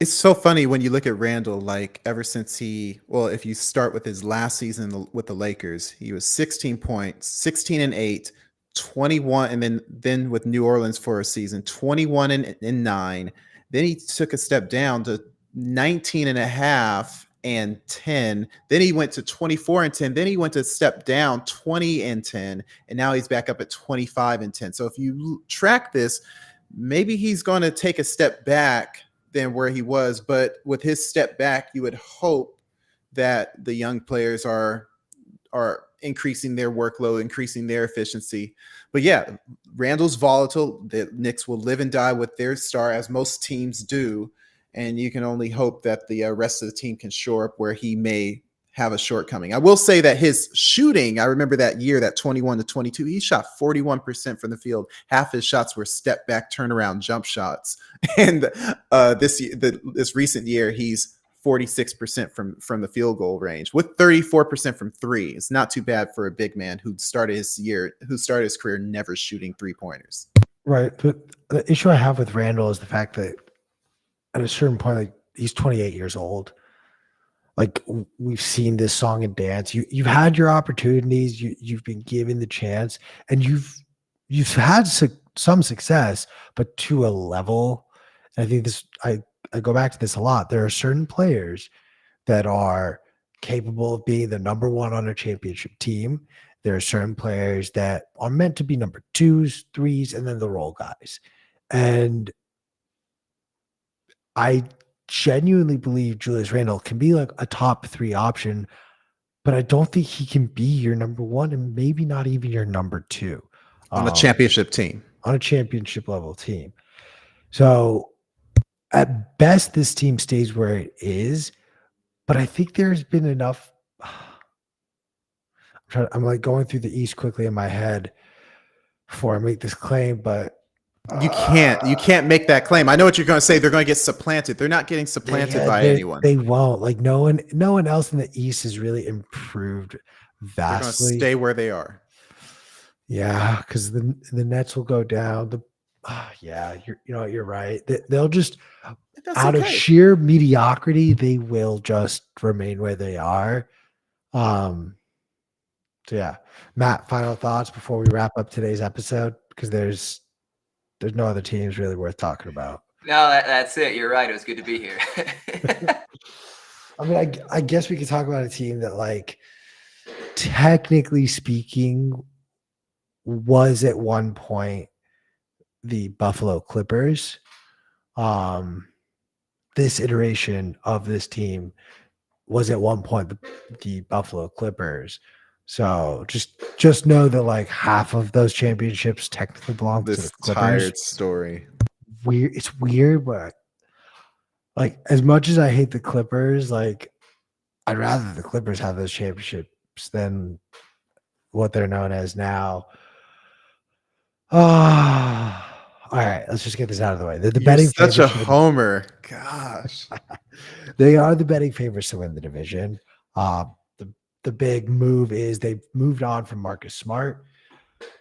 It's so funny when you look at Randall, like ever since if you start with his last season with the Lakers, he was 16 points, 16 and 8, 21, and then with New Orleans for a season, 21 and 9. Then he took a step down to 19 and a half and 10. Then he went to 24 and 10. Then he went to step down 20 and 10. And now he's back up at 25 and 10. So if you track this, maybe he's going to take a step back than where he was, but with his step back, you would hope that the young players are increasing their workload, increasing their efficiency. But yeah, Randall's volatile. The Knicks will live and die with their star, as most teams do, and you can only hope that the rest of the team can shore up where he may have a shortcoming. I will say that his shooting, I remember that year, that 21-22, he shot 41% from the field. Half his shots were step back, turnaround, jump shots. And this recent year, he's 46% from the field goal range with 34% from three. It's not too bad for a big man who started his career never shooting 3-pointers. Right. But the issue I have with Randall is the fact that at a certain point, like he's 28 years old. Like we've seen this song and dance. You've had your opportunities. You've been given the chance, and you've had some success, but to a level. And I think this. I go back to this a lot. There are certain players that are capable of being the number one on a championship team. There are certain players that are meant to be number twos, threes, and then the role guys. And I genuinely believe Julius Randle can be like a top 3 option, but I don't think he can be your number 1 and maybe not even your number 2 on a championship team. On a championship level team. So at best, this team stays where it is, but I think there's been enough. I'm like going through the East quickly in my head before I make this claim, but you can't make that claim. I know what you're going to say. They're going to get supplanted. They're not getting supplanted by anyone. They won't. Like no one else in the East has really improved vastly. They're going to stay where they are. Yeah, because the Nets will go down. You're right. They'll just out of sheer mediocrity, they will just remain where they are. So yeah, Matt, final thoughts before we wrap up today's episode, because there's no other teams really worth talking about. No, that's it. You're right. It was good to be here. I mean, I guess we could talk about a team that, like, technically speaking, was at one point the Buffalo Clippers. This iteration of this team was at one point the Buffalo Clippers. So just know that like half of those championships technically belong to the Clippers. Tired story. It's weird, but like as much as I hate the Clippers, like I'd rather the Clippers have those championships than what they're known as now. All right, let's just get this out of the way. They're the betting such a homer. Gosh. They are the betting favorites to win the division. The big move is they've moved on from Marcus Smart,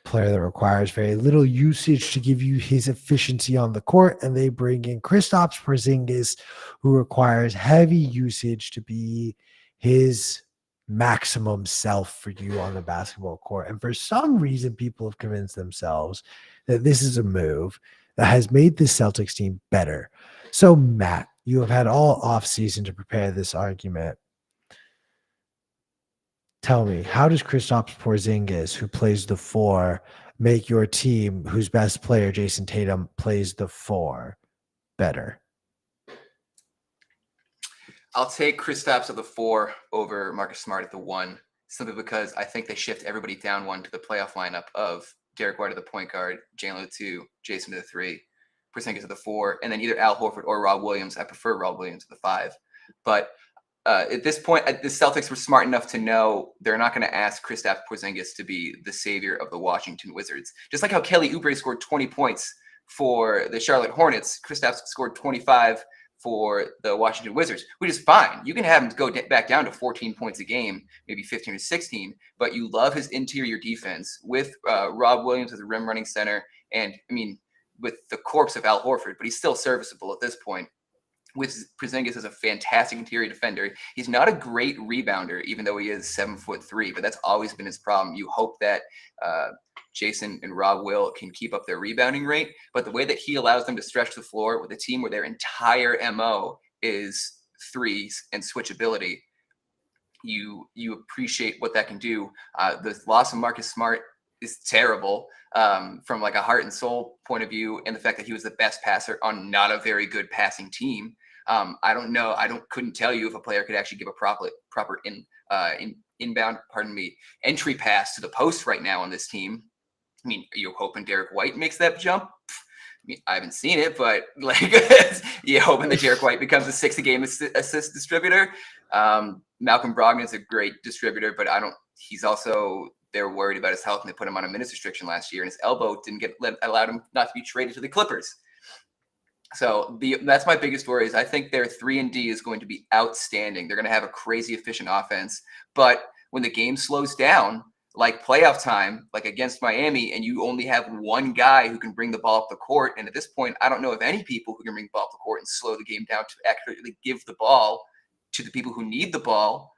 player that requires very little usage to give you his efficiency on the court, and they bring in Kristaps Porzingis, who requires heavy usage to be his maximum self for you on the basketball court. And for some reason, people have convinced themselves that this is a move that has made the Celtics team better. So, Matt, you have had all offseason to prepare this argument. Tell me, how does Kristaps Porzingis, who plays the 4, make your team, whose best player, Jason Tatum, plays the 4, better? I'll take Kristaps at the 4 over Marcus Smart at the 1, simply because I think they shift everybody down 1 to the playoff lineup of Derek White at the point guard, Jalen at the 2, Jason to the 3, Porzingis at the 4, and then either Al Horford or Rob Williams. I prefer Rob Williams at the 5. But at this point, the Celtics were smart enough to know they're not going to ask Kristaps Porzingis to be the savior of the Washington Wizards. Just like how Kelly Oubre scored 20 points for the Charlotte Hornets, Kristaps scored 25 for the Washington Wizards, which is fine. You can have him go back down to 14 points a game, maybe 15 or 16, but you love his interior defense with Rob Williams as a rim running center. And I mean, with the corpse of Al Horford, but he's still serviceable at this point. With Porzingis as a fantastic interior defender. He's not a great rebounder, even though he is 7'3", but that's always been his problem. You hope that Jason and Rob Will can keep up their rebounding rate, but the way that he allows them to stretch the floor with a team where their entire MO is threes and switchability, you appreciate what that can do. The loss of Marcus Smart is terrible from like a heart and soul point of view, and the fact that he was the best passer on not a very good passing team. I don't know. Couldn't tell you if a player could actually give a proper inbound, entry pass to the post right now on this team. I mean, are you hoping Derek White makes that jump? I mean, I haven't seen it, but like, you hoping that Derek White becomes a 6-a-game assist distributor. Malcolm Brogdon's a great distributor, but he's also, they're worried about his health and they put him on a minutes restriction last year, and his elbow didn't allowed him not to be traded to the Clippers. So that's my biggest worry is I think their 3-and-D is going to be outstanding. They're going to have a crazy efficient offense, but when the game slows down, like playoff time, like against Miami, and you only have one guy who can bring the ball up the court. And at this point, I don't know of any people who can bring the ball up the court and slow the game down to accurately give the ball to the people who need the ball.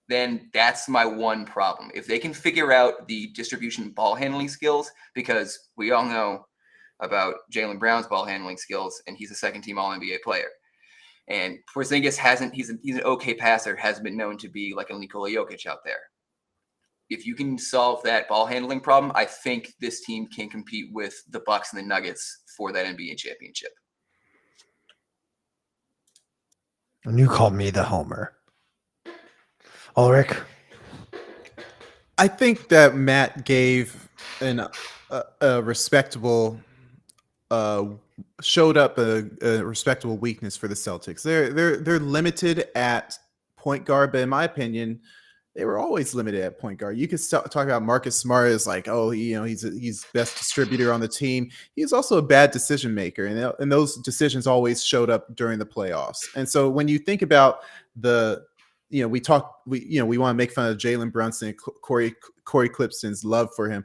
Then that's my one problem. If they can figure out the distribution ball handling skills, because we all know about Jaylen Brown's ball handling skills, and he's a second-team All-NBA player. And Porzingis he's an okay passer, hasn't been known to be like a Nikola Jokic out there. If you can solve that ball handling problem, I think this team can compete with the Bucks and the Nuggets for that NBA championship. And you called me the homer. Ulric? I think that Matt gave a respectable showed up a respectable weakness for the Celtics. They're limited at point guard, but in my opinion, they were always limited at point guard. You could talk about Marcus Smart as like, oh, he's best distributor on the team. He's also a bad decision maker, and those decisions always showed up during the playoffs. And so when you think about we want to make fun of Jalen Brunson, Corey Clipson's love for him.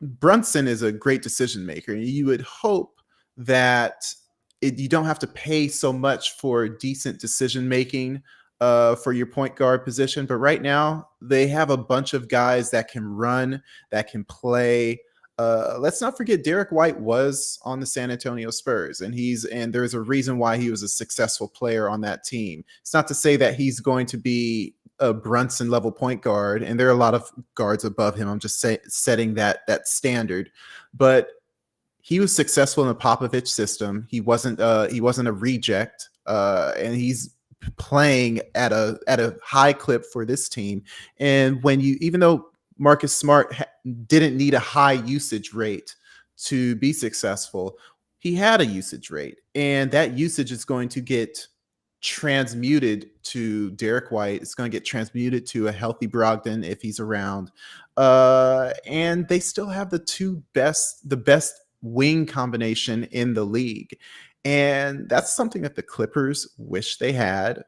Brunson is a great decision maker, and you would hope that you don't have to pay so much for decent decision making for your point guard position. But right now, they have a bunch of guys that can run, that can play. Let's not forget Derek White was on the San Antonio Spurs, and there's a reason why he was a successful player on that team. It's not to say that he's going to be a Brunson level point guard, and there are a lot of guards above him. I'm just setting that standard, but he was successful in the Popovich system. He wasn't a reject, and he's playing at a high clip for this team. And even though Marcus Smart didn't need a high usage rate to be successful, he had a usage rate, and that usage is going to get transmuted to Derek White. It's going to get transmuted to a healthy Brogdon if he's around. And they still have the best wing combination in the league. And that's something that the Clippers wish they had.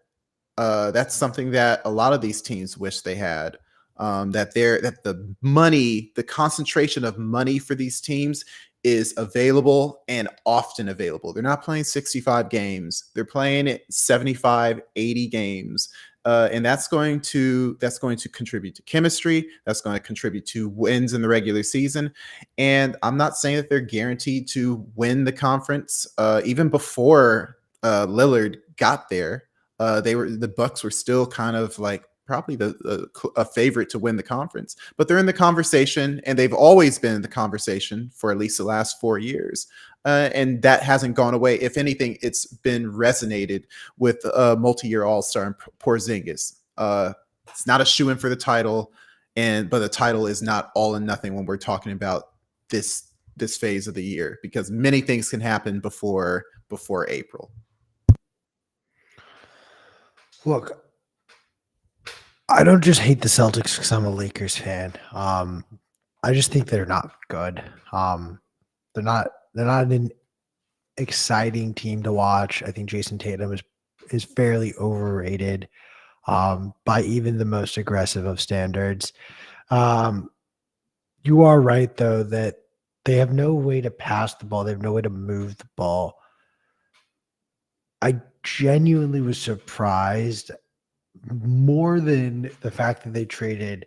That's something that a lot of these teams wish they had. That the concentration of money for these teams is available and often available. They're not playing 65 games. They're playing 75, 80 games. And that's going to contribute to chemistry. That's going to contribute to wins in the regular season. And I'm not saying that they're guaranteed to win the conference. Even before Lillard got there, the Bucks were still kind of like probably a favorite to win the conference, but they're in the conversation, and they've always been in the conversation for at least the last 4 years. And that hasn't gone away. If anything, it's been resonated with multi-year all-star and Porzingis. It's not a shoo-in for the title, but the title is not all and nothing when we're talking about this phase of the year, because many things can happen before April. Look, I don't just hate the Celtics because I'm a Lakers fan. I just think they're not good. They're not an exciting team to watch. I think Jason Tatum is fairly overrated by even the most aggressive of standards. You are right, though, that they have no way to pass the ball. They have no way to move the ball. I genuinely was surprised, more than the fact that they traded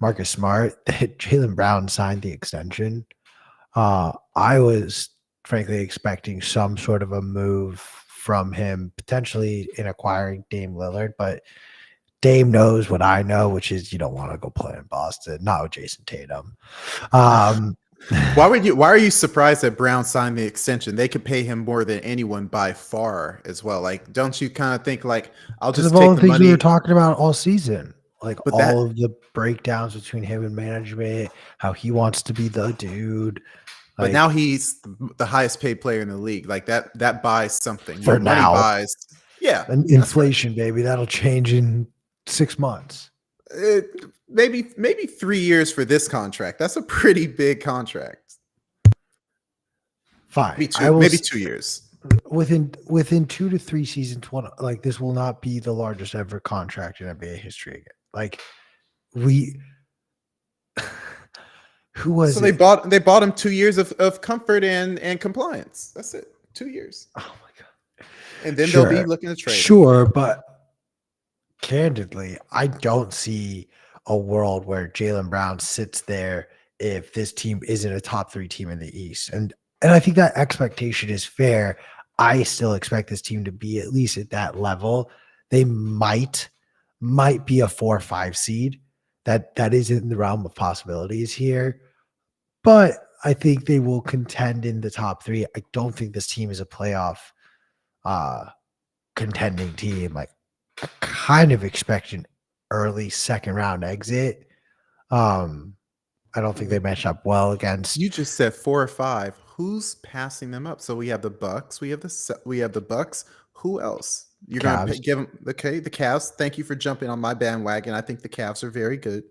Marcus Smart, that Jaylen Brown signed the extension. I was frankly expecting some sort of a move from him, potentially in acquiring Dame Lillard, but Dame knows what I know, which is you don't want to go play in Boston, not with Jason Tatum. Why are you surprised that Brown signed the extension? They could pay him more than anyone by far as well. Like, don't you kind of think like, I'll just take all the things money? we were talking about all season, like But all of the breakdowns between him and management, how he wants to be the dude. But now he's the highest paid player in the league. Like that buys something. For Your money now. buys. Yeah. And inflation, baby, that'll change in 6 months. Maybe 3 years for this contract. That's a pretty big contract. Fine. Maybe 2 years. Within 2 to 3 seasons, like this will not be the largest ever contract in NBA history again. Like Who was So it? they bought him 2 years of comfort and compliance. That's it. 2 years. Oh my god. And then they'll be Sure, looking to trade him. sure, but candidly, I don't see a world where Jaylen Brown sits there if this team isn't a top 3 team in the East. And I think that expectation is fair. I still expect this team to be at least at that level. They might be a 4 or 5 seed. That is in the realm of possibilities here. But I think they will contend in the top 3. I don't think this team is a playoff uh contending team. Like, I kind of expect an early second round exit. I don't think they match up well against You just said 4 or 5. Who's passing them up? So we have the Bucks. We have the Bucks. Who else? You're going to Cavs. give them the Cavs. Thank you for jumping on my bandwagon. I think the Cavs are very good.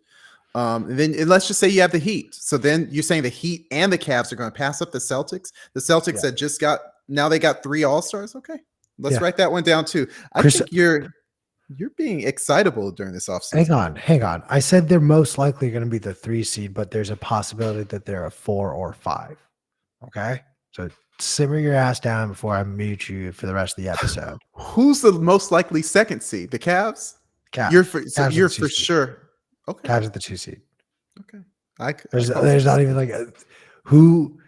And then let's just say you have the Heat. So then you're saying the Heat and the Cavs are going to pass up the Celtics. The Celtics that just got now they got 3 All-Stars. Okay, let's write that one down too. I think you're being excitable during this offseason. Hang on. I said they're most likely going to be the 3 seed, but there's a possibility that they're a 4 or 5. Okay, so simmer your ass down before I mute you for the rest of the episode. Who's the most likely second seed? The Cavs. Cavs. You're for sure. Okay. Cavs are the 2 seed. Okay. There's not even like who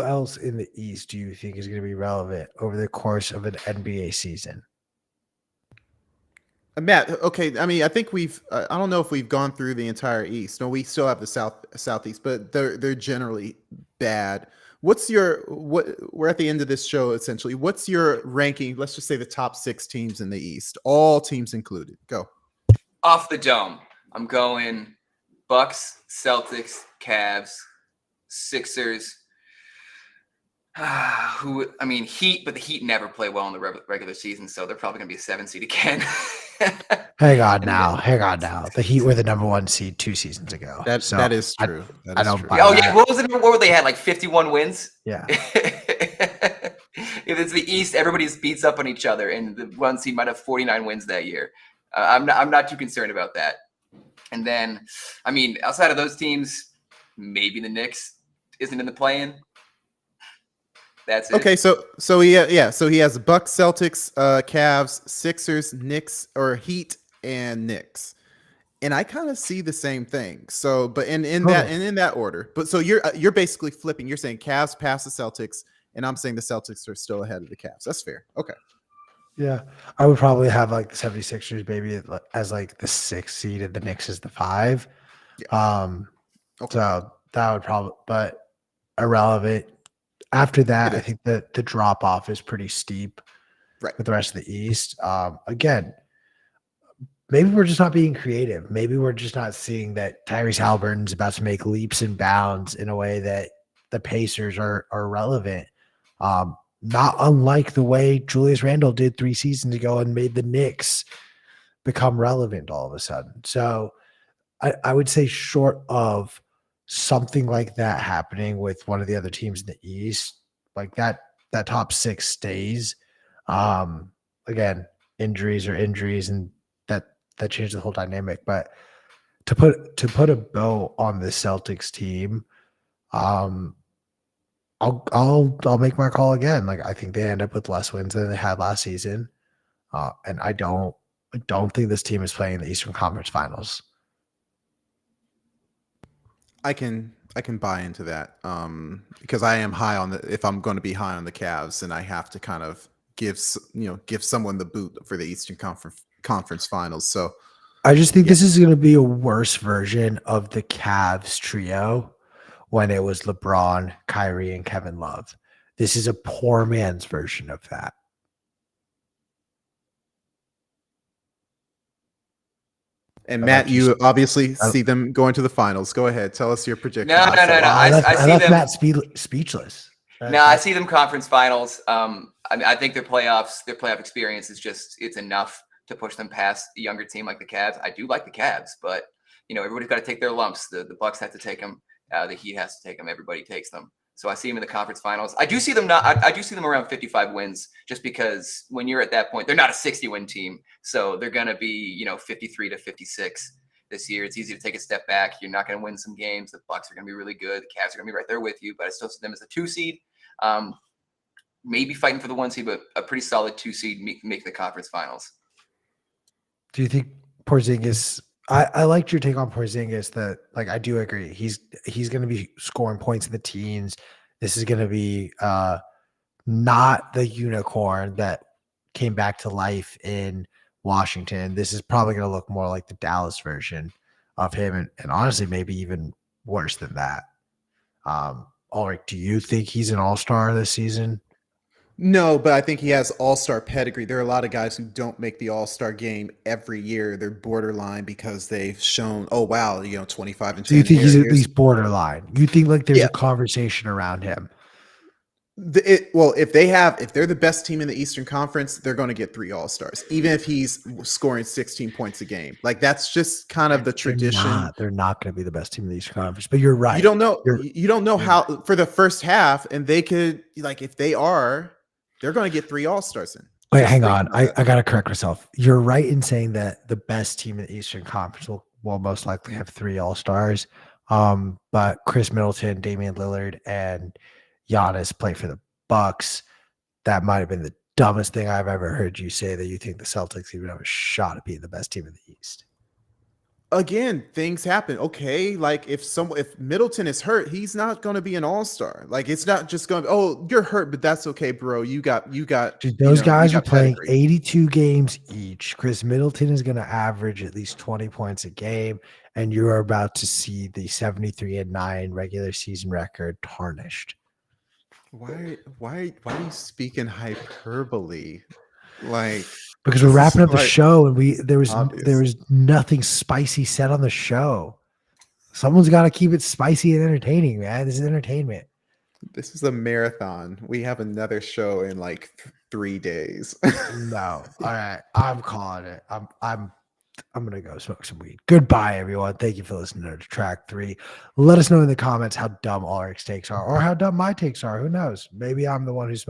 else in the East do you think is going to be relevant over the course of an NBA season? Matt, okay. I mean, I think I don't know if we've gone through the entire East. No, we still have the Southeast, but they're generally bad. We're at the end of this show, essentially. What's your ranking? Let's just say the top 6 teams in the East, all teams included. Go. Off the dome. I'm going Bucks, Celtics, Cavs, Sixers. Heat, but the Heat never play well in the regular season, so they're probably going to be a 7 seed again. Hang on now. The Heat were the number 1 seed 2 seasons ago. That is true. I don't buy that. Yeah, what was it? What were they had? Like 51 wins? Yeah. If it's the East, everybody beats up on each other, and the 1 seed might have 49 wins that year. I'm not too concerned about that. And then, outside of those teams, maybe the Knicks isn't in the play-in. That's it. Okay, so he has the Bucks, Celtics, Cavs, Sixers, Knicks, or Heat and Knicks, and I kind of see the same thing. So, but in that order. But so you're basically flipping. You're saying Cavs pass the Celtics, and I'm saying the Celtics are still ahead of the Cavs. That's fair. Okay. Yeah, I would probably have like the 76ers maybe as like the 6th seed, and the Knicks is the 5. Yeah. So that would probably, but irrelevant. After that, I think that the drop off is pretty steep, right, with the rest of the East. Again, maybe we're just not being creative. Maybe we're just not seeing that Tyrese Halliburton's about to make leaps and bounds in a way that the Pacers are relevant. Not unlike the way Julius Randle did 3 seasons ago and made the Knicks become relevant all of a sudden. So I would say short of something like that happening with one of the other teams in the East, like that top 6 stays. Again, injuries are injuries, and that changes the whole dynamic. But to put a bow on the Celtics team, I'll make my call again. Like, I think they end up with less wins than they had last season, and I don't think this team is playing the Eastern Conference Finals. I can buy into that because I am high on if I'm going to be high on the Cavs, and I have to kind of give someone the boot for the Eastern Conference Finals. So I just think this is going to be a worse version of the Cavs trio when it was LeBron, Kyrie, and Kevin Love. This is a poor man's version of that. And Matt, you obviously see them going to the finals. Go ahead, tell us your prediction. No. I left Matt speechless. No, I see them conference finals. I think their playoff experience is it's enough to push them past a younger team like the Cavs. I do like the Cavs, but everybody's got to take their lumps. The Bucks have to take them. The Heat has to take them. Everybody takes them. So I see them in the conference finals. I do see them I do see them around 55 wins, just because when you're at that point, they're not a 60-win team, so they're going to be 53 to 56. this year. It's easy to take a step back. You're not going to win some games. The Bucks are going to be really good. The Cavs are going to be right there with you, but I still see them as a 2 seed. Maybe fighting for the 1 seed, but a pretty solid 2 seed make the conference finals. Do you think Porzingis? I liked your take on Porzingis. That like I do agree. He's going to be scoring points in the teens. This is going to be not the unicorn that came back to life in Washington. This is probably going to look more like the Dallas version of him, and honestly, maybe even worse than that. Ulric, do you think he's an all-star this season? No, but I think he has all-star pedigree. There are a lot of guys who don't make the all-star game every year. They're borderline because they've shown, oh, wow, 25 and 10. So you think he's at least borderline? You think like there's Yeah. a conversation around him? If they're the best team in the Eastern Conference, they're going to get 3 all-stars, even if he's scoring 16 points a game. Like that's just kind of the tradition. They're not going to be the best team in the Eastern Conference, but you're right. You don't know. You don't know how for the first half, and they could if they are, they're going to get 3 all-stars in. Wait, hang on. I got to correct myself. You're right in saying that the best team in the Eastern Conference will most likely have 3 all-stars. But Chris Middleton, Damian Lillard, and Giannis play for the Bucks. That might have been the dumbest thing I've ever heard you say, that you think the Celtics even have a shot at being the best team in the East. Again, things happen. Okay, like if Middleton is hurt, he's not going to be an all-star. Like it's not just going, oh, you're hurt, but that's okay, bro. You got. Dude, those guys are playing 82 games each. Chris Middleton is going to average at least 20 points a game, and you're about to see the 73-9 regular season record tarnished. Why are you speaking hyperbole? Like, because we're wrapping up the show, and there was nothing spicy said on the show. Someone's got to keep it spicy and entertaining, man. This is entertainment. This is a marathon. We have another show in like 3 days. No, all right, I'm calling it. I'm gonna go smoke some weed. Goodbye, everyone. Thank you for listening to Track 3. Let us know in the comments how dumb Ulric's takes are, or how dumb my takes are. Who knows? Maybe I'm the one who's